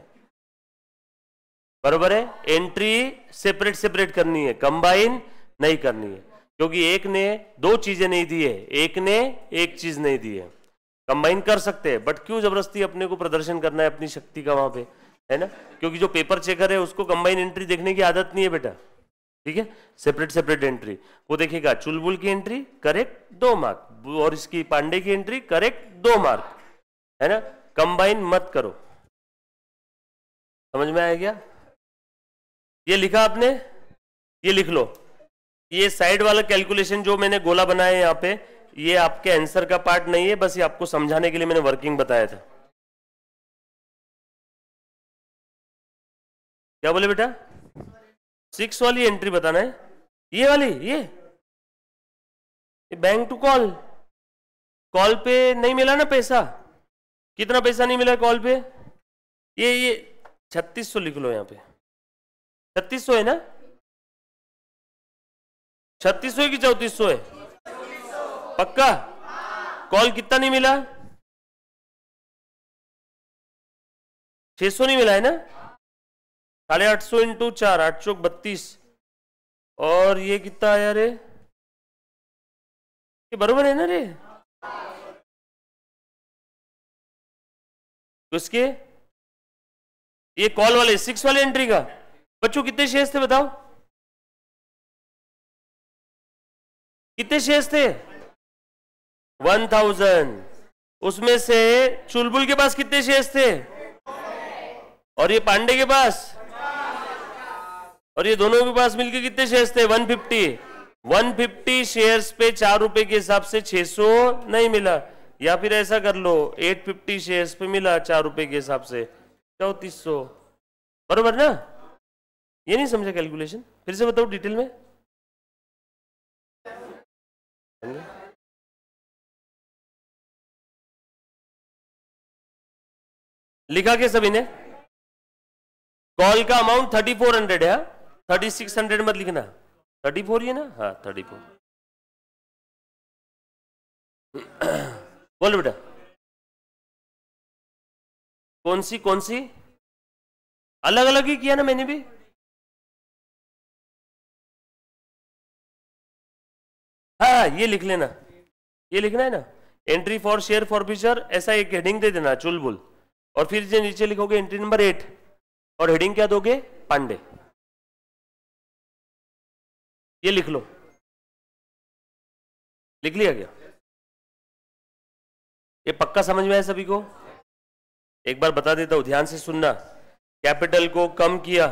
S1: बरोबर है? एंट्री सेपरेट सेपरेट करनी है, कंबाइन नहीं करनी है, क्योंकि एक ने 2 चीजें नहीं दी है, एक ने 1 चीज नहीं दी है। कंबाइन कर सकते हैं, बट क्यों जबरदस्ती अपने को प्रदर्शन करना है अपनी शक्ति का वहां पे, है ना? क्योंकि जो पेपर चेकर है उसको कंबाइन एंट्री देखने की आदत नहीं है बेटा, ठीक है? सेपरेट सेपरेट एंट्री वो देखेगा। चुलबुल की एंट्री करेक्ट 2 मार्क, और इसकी पांडे की एंट्री करेक्ट, 2 मार्क, है ना। कंबाइन मत करो, समझ में आया क्या? ये लिखा आपने, ये लिख लो। ये साइड वाला कैलकुलेशन जो मैंने गोला बनाया है यहाँ पे, ये आपके आंसर का पार्ट नहीं है, बस ये आपको समझाने के लिए मैंने वर्किंग बताया था। क्या बोले बेटा? 6 वाली एंट्री बताना है, ये वाली, ये बैंक टू कॉल। कॉल पे नहीं मिला ना पैसा, कितना पैसा नहीं मिला कॉल पे? ये 3600 लिख लो यहाँ पे, 3600 है ना? 3600 है कि 3400 है? पक्का? कॉल कितना नहीं मिला? 600 नहीं मिला है ना? 850 इंटू 4, 8 चौक 32, और ये कितना आया रे? ये बरोबर है ना रे? तो इसके ये कॉल वाले 6 वाले एंट्री का बच्चों कितने शेयर्स थे बताओ? कितने शेयर्स थे? 1000। उसमें से चुलबुल के पास कितने शेयर्स थे? और ये पांडे के पास, और ये दोनों के पास मिलकर कितने शेयर्स थे? 150। 150 शेयर्स पे 4 रुपए के हिसाब से 600 नहीं मिला, या फिर ऐसा कर लो 850 शेयर्स पे मिला 4 रुपए के हिसाब से 3400, बरोबर ना? ये नहीं समझा कैलकुलेशन? फिर से बताओ डिटेल में। लिखा के सभी ने? कॉल का अमाउंट 3400 है, 3600 मत लिखना, 34 ही है ना? हाँ 34। बोलो बेटा, कौन सी अलग अलग ही किया ना मैंने भी। हाँ ये लिख लेना, ये लिखना है ना, entry for share for future, ऐसा एक हेडिंग दे देना चुलबुल, और फिर जो नीचे लिखोगे एंट्री नंबर 8, और हेडिंग क्या दोगे? पांडे। ये लिख लो, लिख लिया क्या? ये पक्का समझ में आया सभी को? एक बार बता देता हूं, ध्यान से सुनना। कैपिटल को कम किया,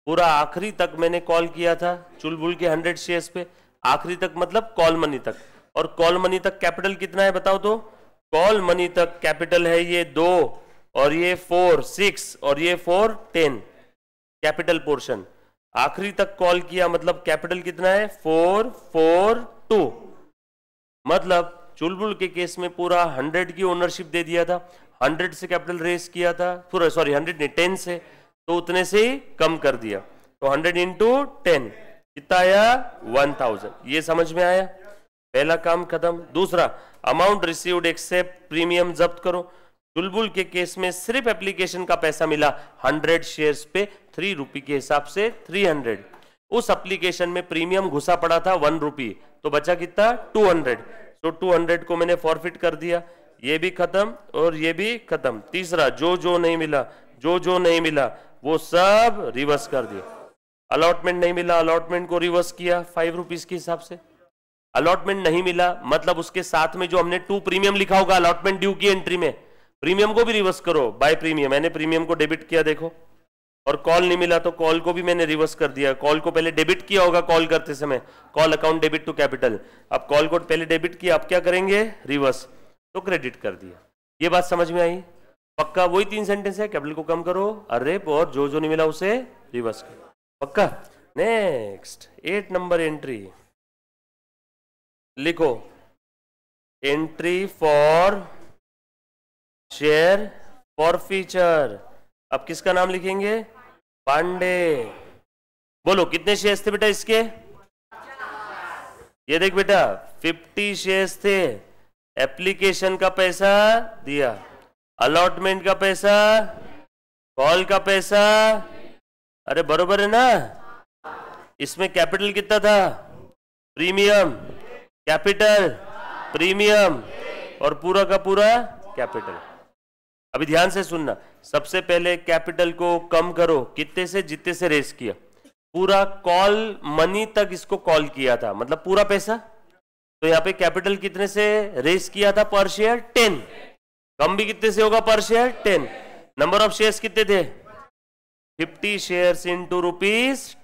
S1: पूरा आखिरी तक मैंने कॉल किया था चुलबुल के 100 शेयर्स पे, आखिरी तक मतलब कॉल मनी तक। और कॉल मनी तक कैपिटल कितना है बताओ तो? कॉल मनी तक कैपिटल है ये 2, और ये 4 6, और ये 4 10 कैपिटल पोर्शन। आखिरी तक कॉल किया मतलब कैपिटल कितना है? 442। मतलब चुलबुल के केस में पूरा 100 की ओनरशिप दे दिया था, 100 से कैपिटल रेस किया था, पूरा सॉरी 100 नहीं 10 से, तो उतने से ही कम कर दिया, तो 100 इंटू 10 कितना आया? 1000। ये समझ में आया? पहला काम खत्म। दूसरा, अमाउंट रिसीव्ड एक्सेप्ट प्रीमियम जब्त करो। चुलबुल के केस में सिर्फ एप्लीकेशन का पैसा मिला 100 शेयर्स पे 3 रुपए के हिसाब से 300। उस एप्लीकेशन में प्रीमियम घुसा पड़ा था 1 रुपी, तो बचा कितना? 200। तो 200 को मैंने फॉरफिट कर दिया, ये भी खत्म और ये भी खत्म। तीसरा, जो नहीं मिला वो सब रिवर्स कर दिया। अलॉटमेंट नहीं मिला, अलॉटमेंट को रिवर्स किया 5 रुपीज के हिसाब से। अलॉटमेंट नहीं मिला मतलब उसके साथ में जो हमने 2 प्रीमियम लिखा होगा अलॉटमेंट ड्यू की एंट्री में, प्रीमियम को भी रिवर्स करो बाय प्रीमियम। मैंने प्रीमियम को डेबिट किया देखो। और कॉल नहीं मिला तो कॉल को भी मैंने रिवर्स कर दिया। कॉल को पहले डेबिट किया होगा कॉल करते समय, call account debit to capital. अब कॉल को पहले डेबिट किया, अब क्या करेंगे? रिवर्स, तो क्रेडिट कर दिया। ये बात समझ में आई? पक्का? वही 3 सेंटेंस है, कैपिटल को कम करो, अरेप, और जो नहीं मिला उसे रिवर्स करो। पक्का? नेक्स्ट 8 नंबर एंट्री लिखो, entry for share for feature. अब किसका नाम लिखेंगे? पांडे। बोलो कितने शेयर्स थे बेटा इसके? ये देख बेटा 50 शेयर्स थे। एप्लीकेशन का पैसा दिया, अलॉटमेंट का पैसा, कॉल का पैसा, अरे बरोबर है ना? इसमें कैपिटल कितना था? प्रीमियम, कैपिटल, प्रीमियम, और पूरा का पूरा कैपिटल। अभी ध्यान से सुनना, सबसे पहले कैपिटल को कम करो, कितने से? जितने से रेस किया। पूरा कॉल मनी तक इसको कॉल किया था, मतलब पूरा पैसा, तो यहाँ पे कैपिटल कितने से रेस किया था पर शेयर 10, कम भी कितने से होगा पर शेयर 10। नंबर ऑफ शेयर्स कितने थे 50 शेयर्स इंटू ₹10,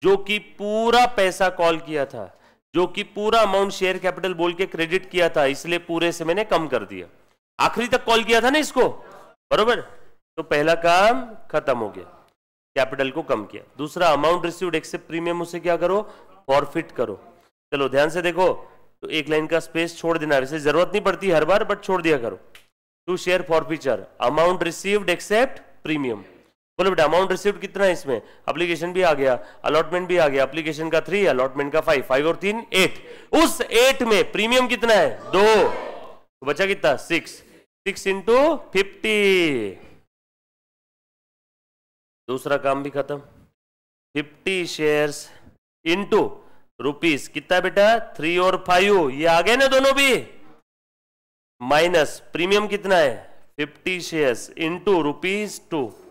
S1: जो कि पूरा पैसा कॉल किया था, जो कि पूरा अमाउंट शेयर कैपिटल बोल के क्रेडिट किया था, इसलिए पूरे से मैंने कम कर दिया। आखिरी तक कॉल किया था ना इसको, बरोबर। तो पहला काम खत्म हो गया, कैपिटल को कम किया। दूसरा अमाउंट रिसीव्ड एक्सेप्ट प्रीमियम, उसे क्या करो फॉरफिट करो। चलो ध्यान से देखो, तो एक लाइन का स्पेस छोड़ देना, वैसे जरूरत नहीं पड़ती हर बार, बट छोड़ दिया करो। To share forfeiture amount received except premium. बोलो बेटा अमाउंट रिसीव्ड कितना है इसमें, एप्लीकेशन भी आ गया, अलॉटमेंट भी आ गया। एप्लीकेशन का 3, अलॉटमेंट का 5, 5 और 3 8। उस 8 में प्रीमियम कितना है 2, तो बचा कितना 6, 6 इंटू 50। दूसरा काम भी खत्म। 50 शेयर्स इंटू रुपीस कितना बेटा 3 और 5, ये आ गए ना दोनों भी, माइनस प्रीमियम कितना है 50 शेयर्स इंटू ₹2,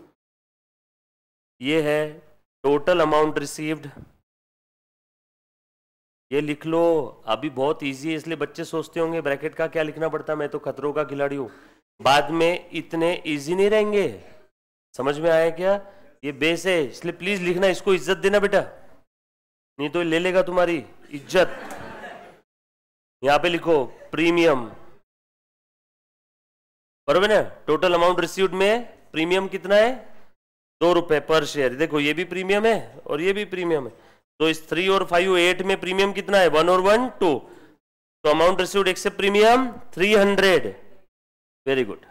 S1: ये है टोटल अमाउंट रिसीव्ड। ये लिख लो, अभी बहुत इजी है, इसलिए बच्चे सोचते होंगे ब्रैकेट का क्या लिखना पड़ता, मैं तो खतरों का खिलाड़ी हूं। बाद में इतने इजी नहीं रहेंगे, समझ में आया क्या? ये बेस है, इसलिए प्लीज लिखना, इसको इज्जत देना बेटा, नहीं तो ले लेगा तुम्हारी इज्जत। यहां पे लिखो प्रीमियम, बरोबर ना। टोटल अमाउंट रिसीव्ड में प्रीमियम कितना है ₹2 पर शेयर। देखो ये भी प्रीमियम है और ये भी प्रीमियम है, तो इस 3 और 5 8 में प्रीमियम कितना है 1 और 1 2, तो amount received except premium 300। Very good.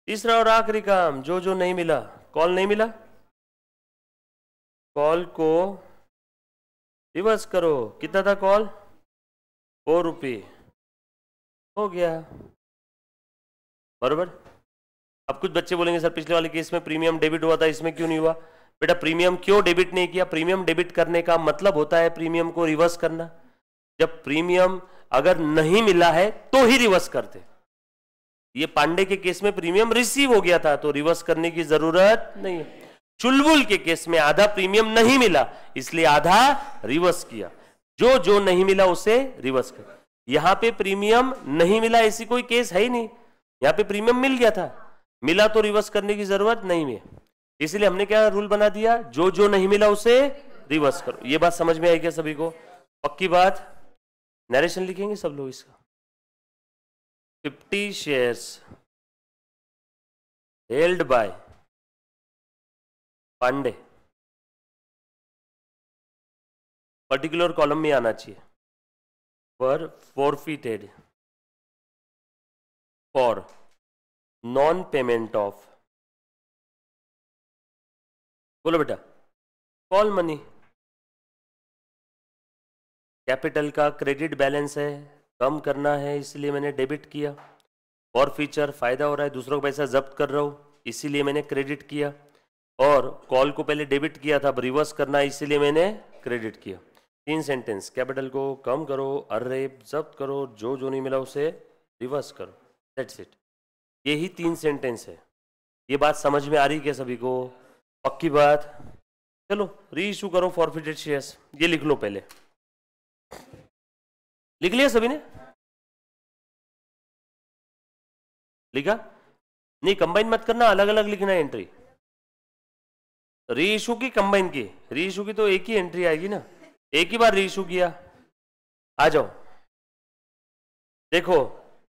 S1: तीसरा और आखिरी काम, जो जो नहीं मिला, कॉल नहीं मिला, कॉल को रिवर्स करो। कितना था कॉल ₹4, हो गया, बरोबर। अब कुछ बच्चे बोलेंगे सर पिछले वाले केस में प्रीमियम डेबिट हुआ था, इसमें क्यों नहीं हुआ? बेटा प्रीमियम क्यों डेबिट नहीं किया? प्रीमियम डेबिट करने का मतलब होता है प्रीमियम को रिवर्स करना। जब प्रीमियम अगर नहीं मिला है तो ही रिवर्स करते। ये पांडे के केस में प्रीमियम रिसीव हो गया था तो रिवर्स करने की जरूरत नहीं है। चुलबुल के केस में आधा प्रीमियम नहीं मिला इसलिए आधा रिवर्स किया। जो जो नहीं मिला उसे रिवर्स कर। यहां पे प्रीमियम नहीं मिला ऐसी कोई केस है ही नहीं, यहां पे प्रीमियम मिल गया था, मिला तो रिवर्स करने की जरूरत नहीं है। इसलिए हमने क्या रूल बना दिया, जो जो नहीं मिला उसे रिवर्स करो। ये बात समझ में आई क्या सभी को? पक्की बात। नरेशन लिखेंगे सब लोग इसका। 50 shares held by Pandey, particular column में आना चाहिए, पर forfeited for non payment of, बोलो बेटा, कॉल मनी। कैपिटल का क्रेडिट बैलेंस है, कम करना है इसलिए मैंने डेबिट किया। फॉरफीचर फायदा हो रहा है, दूसरों का पैसा जब्त कर रहा हूं इसीलिए मैंने क्रेडिट किया। और कॉल को पहले डेबिट किया था, अब रिवर्स करना है इसीलिए मैंने क्रेडिट किया। 3 सेंटेंस, कैपिटल को कम करो, अर्रेप जब्त करो, जो जो नहीं मिला उसे रिवर्स करो, दैट्स इट। यही 3 सेंटेंस है। ये बात समझ में आ रही क्या सभी को? पक्की बात। चलो री इशू करो फॉरफिटेड शेयर्स, ये लिख लो पहले। लिख लिया सभी ने? लिखा? नहीं कंबाइन मत करना, अलग अलग लिखना है एंट्री। री इशू की कंबाइन की, री इशू की तो एक ही एंट्री आएगी ना, एक ही बार री इशू किया। आ जाओ देखो,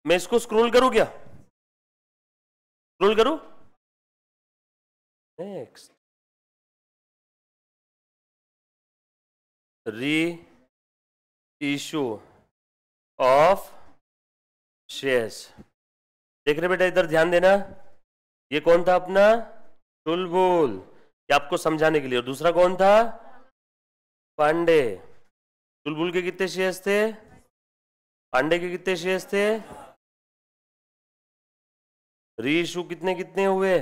S1: मैं इसको स्क्रॉल करूं क्या? स्क्रॉल करूं? नेक्स्ट, री इशू ऑफ शेयर्स। देख रहे बेटा, इधर ध्यान देना। ये कौन था अपना? चुलबुल, ये आपको समझाने के लिए। और दूसरा कौन था? पांडे। चुलबुल के कितने शेयर्स थे? पांडे के कितने शेयर्स थे? री इशू कितने कितने हुए?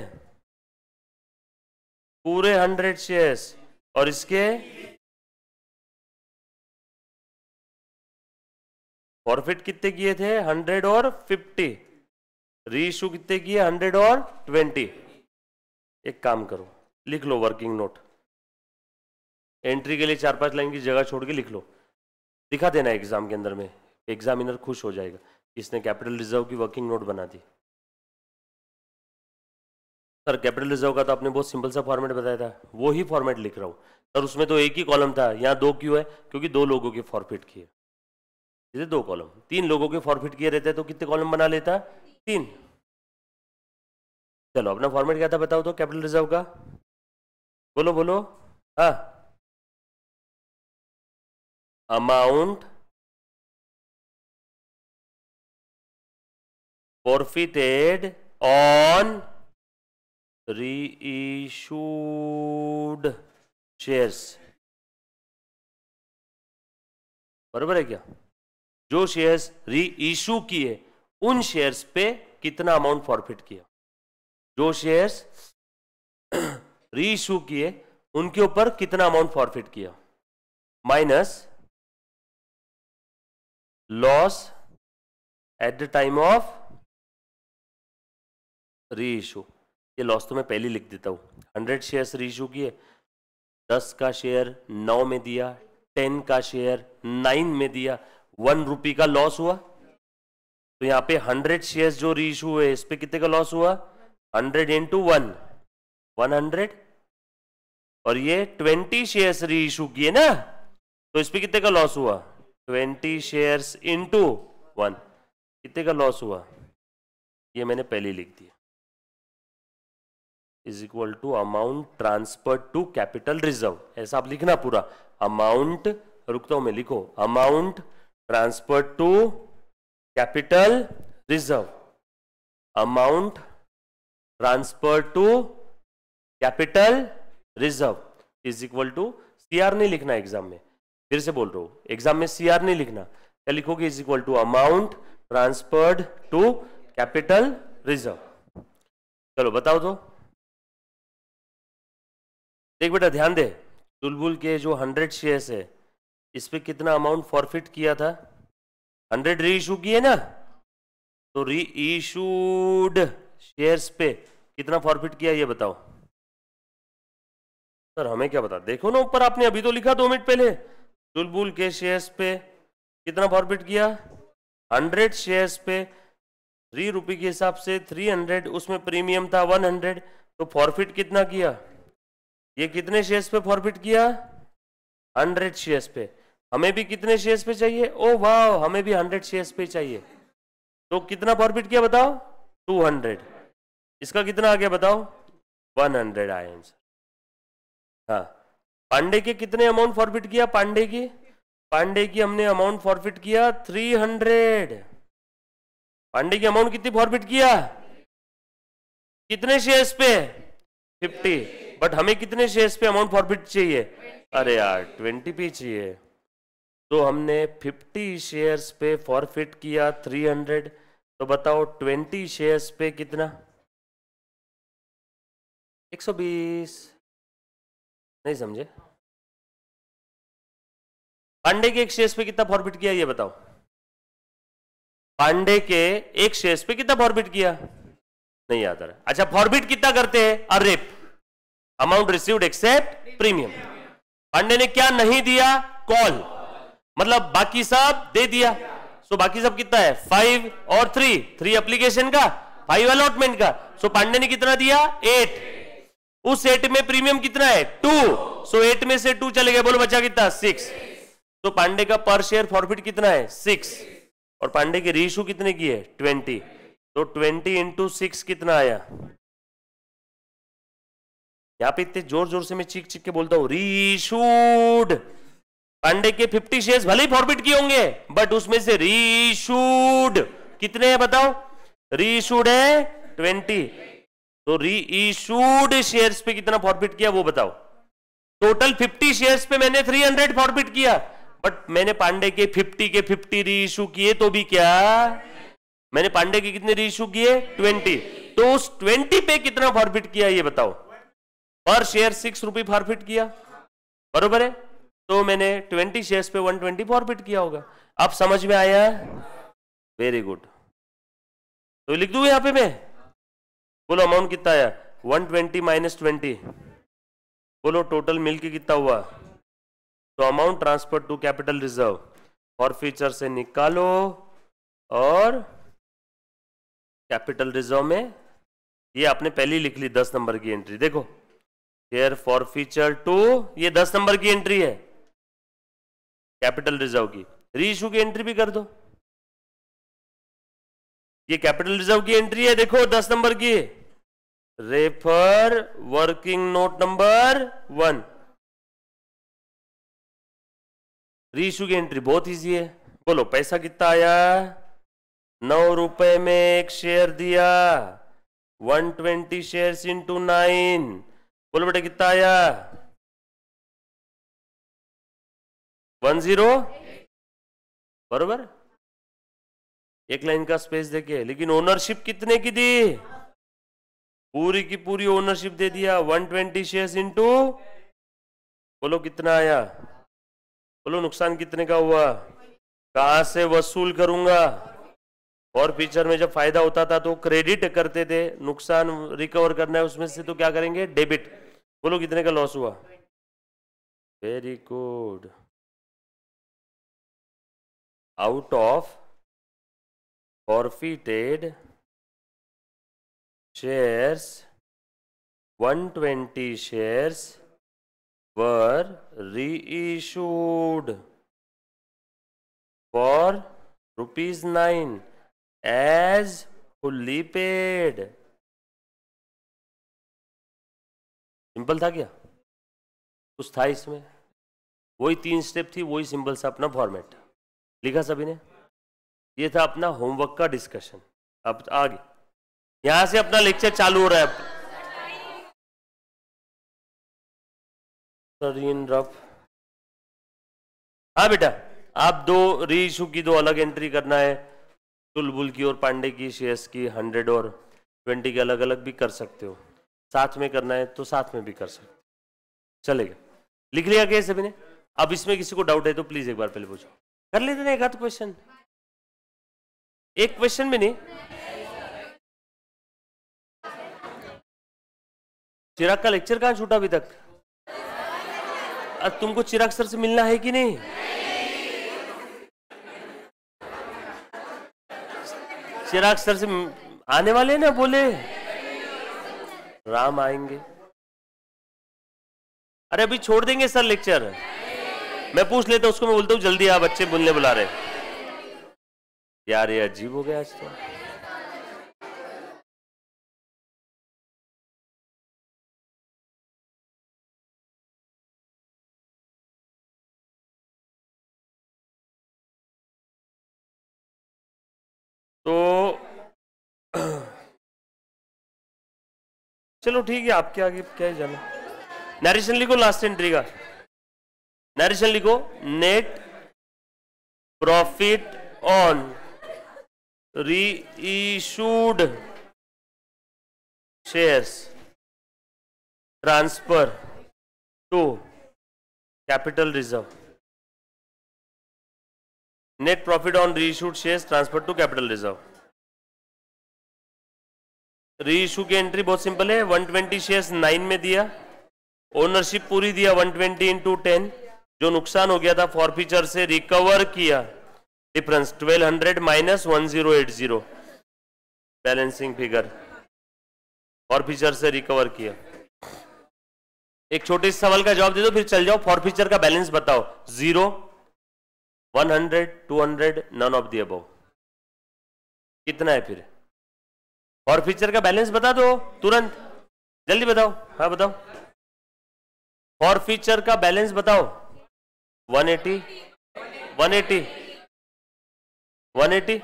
S1: पूरे 100 शेयर्स। और इसके फॉरफिट कितने किए थे? 100 और 50। री इशू कितने किए? 100 और 20। एक काम करो, लिख लो वर्किंग नोट। एंट्री के लिए 4-5 लाइन की जगह छोड़ के लिख लो। दिखा देना एग्जाम के अंदर में, एग्जामिनर खुश हो जाएगा, इसने कैपिटल रिजर्व की वर्किंग नोट बना दी। सर कैपिटल रिजर्व का तो आपने बहुत सिंपल सा फॉर्मेट बताया था, वो ही फॉर्मेट लिख रहा हूँ सर, उसमें तो एक ही कॉलम था, यहाँ 2 क्यों है? क्योंकि 2 लोगों के फॉरफिट किए, 2 कॉलम, 3 लोगों के फॉरफिट किए रहते तो कितने कॉलम बना लेता? 3। चलो अपना फॉर्मेट क्या था बताओ तो कैपिटल रिजर्व का, बोलो बोलो। हाँ, amount forfeited on reissued shares, बराबर है क्या? जो शेयर्स री इशू किए उन शेयर्स पे कितना अमाउंट फॉरफिट किया, जो शेयर्स री इशू किए उनके ऊपर कितना अमाउंट फॉरफिट किया, minus loss at the time of री इशू। ये लॉस तो मैं पहले लिख देता हूँ, 100 शेयर्स री इशू किए, 10 का शेयर 9 में दिया, 10 का शेयर 9 में दिया, 1 रुपये का लॉस हुआ। तो यहाँ पे 100 शेयर्स जो री इशू हुए इस पे कितने का लॉस हुआ? 100 इंटू 1 100, और ये 20 शेयर्स री इशू किए ना, तो इस पे कितने का लॉस हुआ? 20 शेयर्स इंटू 1, कितने का लॉस हुआ? ये मैंने पहले लिख दिया, is equal to amount transfer to capital reserve. ऐसा आप लिखना पूरा, अमाउंट, रुकता हूं मैं, लिखो amount transfer to capital reserve, amount transfer to capital reserve is equal to, CR नहीं लिखना एग्जाम में, फिर से बोल रहा हूं, एग्जाम में सीआर नहीं लिखना, क्या लिखोगे? Is equal to amount transferred to capital reserve. चलो बताओ तो, देख बेटा ध्यान दे, चुलबुल के जो 100 शेयर्स है इस पे कितना अमाउंट फॉरफिट किया था? 100 री इशू किए ना, तो री इशूड शेयर्स पे कितना फॉरफिट किया ये बताओ। सर हमें क्या बता, देखो ना ऊपर आपने अभी तो लिखा 2 मिनट पहले, चुलबुल के शेयर्स पे कितना फॉरफिट किया? 100 शेयर्स पे ₹3 के हिसाब से 300, उसमें प्रीमियम था 100, तो फॉरफिट कितना किया? ये कितने शेयर्स पे फॉरफिट किया? 100 शेयर्स पे। हमें भी कितने शेयर्स पे चाहिए? ओ वाह, हमें भी 100 शेयर्स पे चाहिए, तो कितना फॉरफिट किया बताओ? 200। इसका कितना आ गया बताओ? 100 आया आंसर। हाँ, पांडे के कितने अमाउंट फॉरफिट किया? पांडे की हमने अमाउंट फॉरफिट किया 300। पांडे की अमाउंट कितनी फॉरफिट किया? कितने शेयर्स पे? 50। बट हमें कितने शेयर्स पे अमाउंट फॉरफिट चाहिए? अरे यार 20 पे चाहिए, तो हमने 50 शेयर्स पे फॉरफिट किया 300, तो बताओ 20 शेयर्स पे कितना? 120। नहीं समझे? पांडे के एक शेयर्स पे कितना फॉरफिट किया ये बताओ। पांडे के एक शेयर्स पे कितना फॉरफिट किया? नहीं याद आ रहा। अच्छा, फॉरफिट कितना करते हैं? अरेप, amount received except premium. Pandey ने क्या नहीं दिया? कॉल, मतलब बाकी सब दे दिया। सो बाकी सब कितना है? 5 और 3 एप्लीकेशन का, 5 अलॉटमेंट का। सो पांडे ने कितना दिया? 8। उस 8 में प्रीमियम कितना है? 2। सो 8 में से 2 चले गए, बोलो बचा कितना? 6। तो पांडे का पर शेयर प्रॉफिट कितना है? 6। और पांडे के रीइशू कितने की है? 20। तो 20 इंटू 6 कितना आया? यहां पे इतने जोर जोर से मैं चीख चीख के बोलता हूं, रीइशूड। पांडे के 50 शेयर्स भले ही फॉरफिट किए होंगे, बट उसमें से रीइशूड कितने हैं बताओ? रीइशूड है 20। तो रीइशूड शेयर्स पे कितना फॉरफिट किया वो बताओ। टोटल 50 शेयर्स पे मैंने 300 फॉरफिट किया, बट मैंने पांडे के 50 रीइशू किए, तो भी क्या मैंने पांडे के कितने रीइशू किए? 20। तो उस 20 पे कितना फॉरफिट किया ये बताओ। पर शेयर 6 रुपये फॉरफिट किया, बरोबर है? तो मैंने 20 शेयर्स पे 120 फॉरफिट किया होगा। अब समझ में आया? Very good. तो लिख दूं यहां पे मैं, बोलो अमाउंट कितना आया? 120 माइनस 20, बोलो टोटल मिलके कितना हुआ? तो amount transfer to capital reserve forfeiture से निकालो और कैपिटल रिजर्व में, ये आपने पहले लिख ली 10 नंबर की एंट्री, देखो शेयर फॉरफीचर टू, ये 10 नंबर की एंट्री है कैपिटल रिजर्व की। री इशू की एंट्री भी कर दो, ये कैपिटल रिजर्व की एंट्री है, देखो 10 नंबर की, रेफर वर्किंग नोट नंबर 1। री इशू की एंट्री बहुत इजी है, बोलो पैसा कितना आया, 9 रुपए में एक शेयर दिया, 120 शेयर्स इंटू 9, बोलो बेटा कितना आया, 10, बरोबर। एक लाइन का स्पेस देके, लेकिन ओनरशिप कितने की दी, पूरी की पूरी ओनरशिप दे दिया, 120 शेयर्स इंटू, बोलो कितना आया, बोलो नुकसान कितने का हुआ, कहां से वसूल करूंगा। और फीचर में जब फायदा होता था तो क्रेडिट करते थे, नुकसान रिकवर करना है उसमें से तो क्या करेंगे, डेबिट। बोलो कितने का लॉस हुआ, very good. Out of forfeited shares 120 shares were reissued for ₹9 as fully paid। Simple था क्या, कुछ था इसमें, वही 3 स्टेप थी, वही सिंपल सा अपना फॉर्मेट लिखा सभी ने। ये था अपना होमवर्क का डिस्कशन। अब आगे यहां से अपना लेक्चर चालू हो रहा है। हाँ बेटा, आप 2 री इशू की 2 अलग एंट्री करना है, चुलबुल की और पांडे की शेयर्स की 100 और 20 के अलग अलग भी कर सकते हो, साथ में करना है तो साथ में भी कर सकते हो, चलेगा। लिख लिया क्या सभी ने। अब इसमें किसी को डाउट है तो प्लीज एक बार पहले पूछो, कर लेते ना एक आध क्वेश्चन, एक क्वेश्चन भी नहीं। चिराग का लेक्चर कहां छूटा अभी तक, अब तुमको चिराग सर से मिलना है कि नहीं, चिराग सर से आने वाले ना, बोले राम आएंगे। अरे अभी छोड़ देंगे सर लेक्चर, मैं पूछ लेता हूं उसको, मैं बोलता हूं जल्दी आ, बच्चे बोलने बुला रहे। यार ये अजीब हो गया आज तो चलो ठीक है, आपके आगे क्या है जाना। नरेशन लिखो, लास्ट एंट्री का नरेशन लिखो, net profit on reissued shares transfer to capital reserve, net profit on reissued shares transfer to capital reserve। Reissue की एंट्री बहुत सिंपल है, 120 शेयर्स 9 में दिया, ओनरशिप पूरी दिया 120 इंटू 10, जो नुकसान हो गया था फॉरफीचर से रिकवर किया, difference 1200 minus 1080, balancing figure forfeiture से रिकवर किया। एक छोटे से सवाल का जवाब दे दो फिर चल जाओ। फॉरफीचर का बैलेंस बताओ, 0, 100, 200, नन ऑफ द अबव, कितना है फिर? फॉरफीचर का बैलेंस बता दो तुरंत, जल्दी बताओ। हाँ बताओ, फॉरफीचर का बैलेंस बताओ। 180, 180, 180,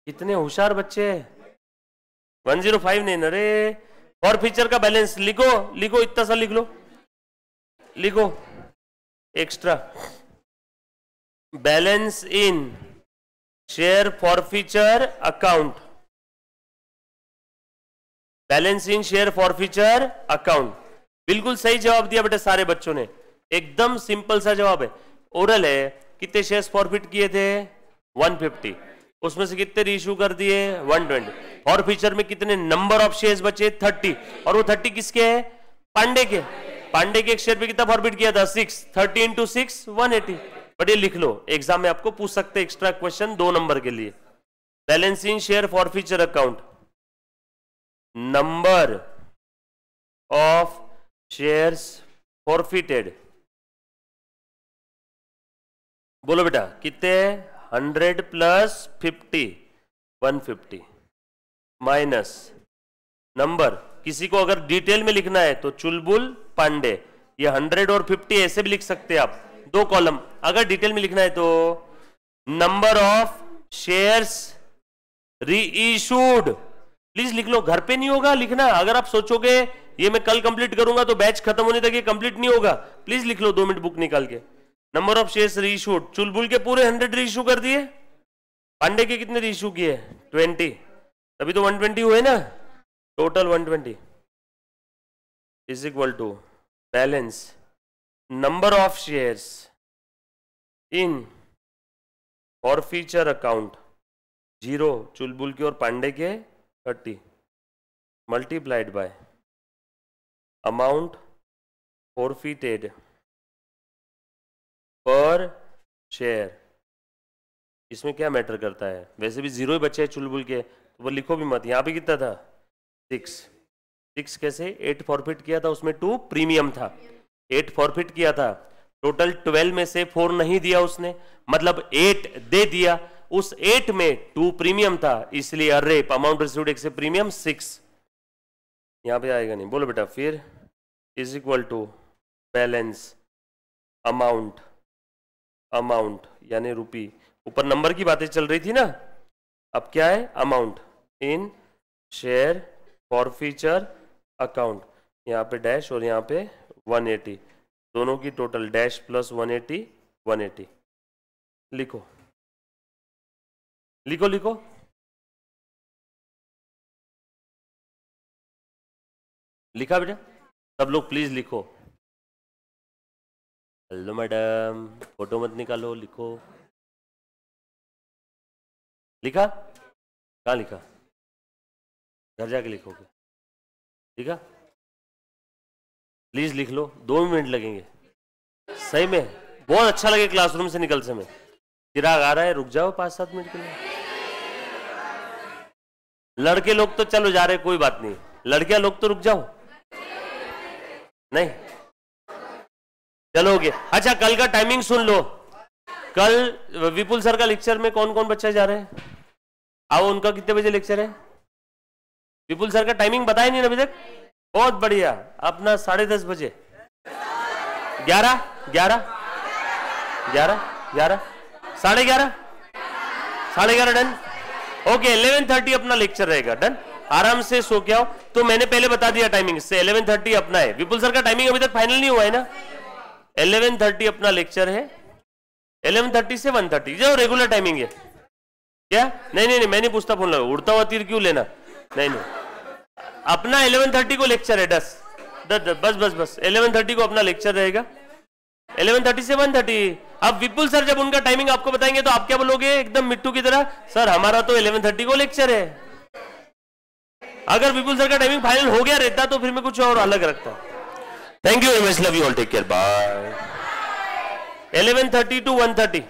S1: कितने होशियार बच्चे हैं। 105 नहीं ना रे, फॉरफीचर का बैलेंस लिखो, लिखो इतना सा लिख लो, लिखो एक्स्ट्रा, बैलेंस इन शेयर फॉरफीचर अकाउंट, बैलेंस इन शेयर फॉरफीचर अकाउंट। बिल्कुल सही जवाब दिया बेटे सारे बच्चों ने, एकदम सिंपल सा जवाब है। ओरल है, कितने शेयर्स फॉरफिट किए थे? 150, उसमें से कितने रीइश्यू कर दिए? 120। फॉरफीचर में कितने नंबर ऑफ शेयर्स बचे? 30, और वो 30 किसके हैं? पांडे के। पांडे के एक शेयर पे कितना फॉरफिट किया था? 6, 30 इंटू 6 180। बट ये लिख लो, एग्जाम में आपको पूछ सकते हैं एक्स्ट्रा क्वेश्चन 2 नंबर के लिए। Balance in share forfeiture account, number of shares forfeited, बोलो बेटा कितने? 100 प्लस 50 150 माइनस नंबर, किसी को अगर डिटेल में लिखना है तो चुलबुल पांडे, ये 100 और 50 ऐसे भी लिख सकते हैं आप, 2 कॉलम। अगर डिटेल में लिखना है तो number of shares reissued, please लिख लो, घर पे नहीं होगा लिखना। अगर आप सोचोगे ये मैं कल कंप्लीट करूंगा तो बैच खत्म होने तक ये कंप्लीट नहीं होगा, प्लीज लिख लो 2 मिनट बुक निकाल के। नंबर ऑफ शेयर्स रीइश्यूड, चुलबुल के पूरे 100 रीइश्यू कर दिए, पांडे के कितने रीइश्यू किए? 20, तभी तो 120 हुए ना, total 120 is equal to balance number of shares in forfeiture account 0, Chulbul के और पांडे के 30 multiplied by amount forfeited per share. इसमें क्या मैटर करता है, वैसे भी 0 ही बचे हैं चुलबुल के, तो वो लिखो भी मत। यहाँ पे कितना था? 6 कैसे? 8 फॉरफिट किया था, उसमें 2 प्रीमियम था, 8 फॉरफिट किया था, टोटल 12 में से 4 नहीं दिया उसने, मतलब 8 दे दिया, उस 8 में 2 प्रीमियम था, इसलिए अरे अमाउंट रिसीव्ड 1 से प्रीमियम 6 यहाँ पे आएगा नहीं। बोलो बेटा फिर is equal to balance amount यानी रुपी, ऊपर नंबर की बातें चल रही थी ना, अब क्या है? Amount in share forfeiture account, यहाँ पे डैश और यहाँ पे 180, दोनों की टोटल डैश प्लस 180 180। लिखो लिखो लिखो, लिखा बेटा? सब लोग प्लीज लिखो। हेलो मैडम, फोटो मत निकालो, लिखो। लिखा? कहाँ लिखा? घर जाके लिखोगे? लिखा? प्लीज लिख लो, 2 मिनट लगेंगे। सही में बहुत अच्छा लगे क्लासरूम से निकल समय। चिराग आ रहा है, रुक जाओ 5-7 मिनट के लिए। लड़के लोग तो चलो जा रहे, कोई बात नहीं, लड़कियां लोग तो रुक जाओ। नहीं चलोगे? अच्छा कल का टाइमिंग सुन लो, कल विपुल सर का लेक्चर में कौन कौन बच्चे जा रहे हैं? आओ, उनका कितने बजे लेक्चर है? विपुल सर का टाइमिंग बताया नहीं अभी तक? बहुत बढ़िया, अपना 10:30 बजे, 11 11:30 डन। ओके 11:30 अपना लेक्चर रहेगा, डन। आराम से सो के आओ। तो मैंने पहले बता दिया टाइमिंग से, 11:30 अपना है। विपुल सर का टाइमिंग अभी तक फाइनल नहीं हुआ है ना? 11:30 अपना लेक्चर है, 11:30 से 1:30 जो रेगुलर टाइमिंग है। क्या? नहीं मैं नहीं पूछता, फोन लगा, उड़ता हुआ तीर क्यों लेना? नहीं अपना 11:30 को लेक्चर है, बस 11:30 को अपना लेक्चर रहेगा, 11:30 से 1:30। अब विपुल सर जब उनका टाइमिंग आपको बताएंगे तो आप क्या बोलोगे एकदम मिट्टू की तरह? सर हमारा तो 11:30 को लेक्चर है। अगर विपुल सर का टाइमिंग फाइनल हो गया रहता तो फिर मैं कुछ और अलग रखता। Thank you very much, love you all, take care, bye. 11:30 to 1:30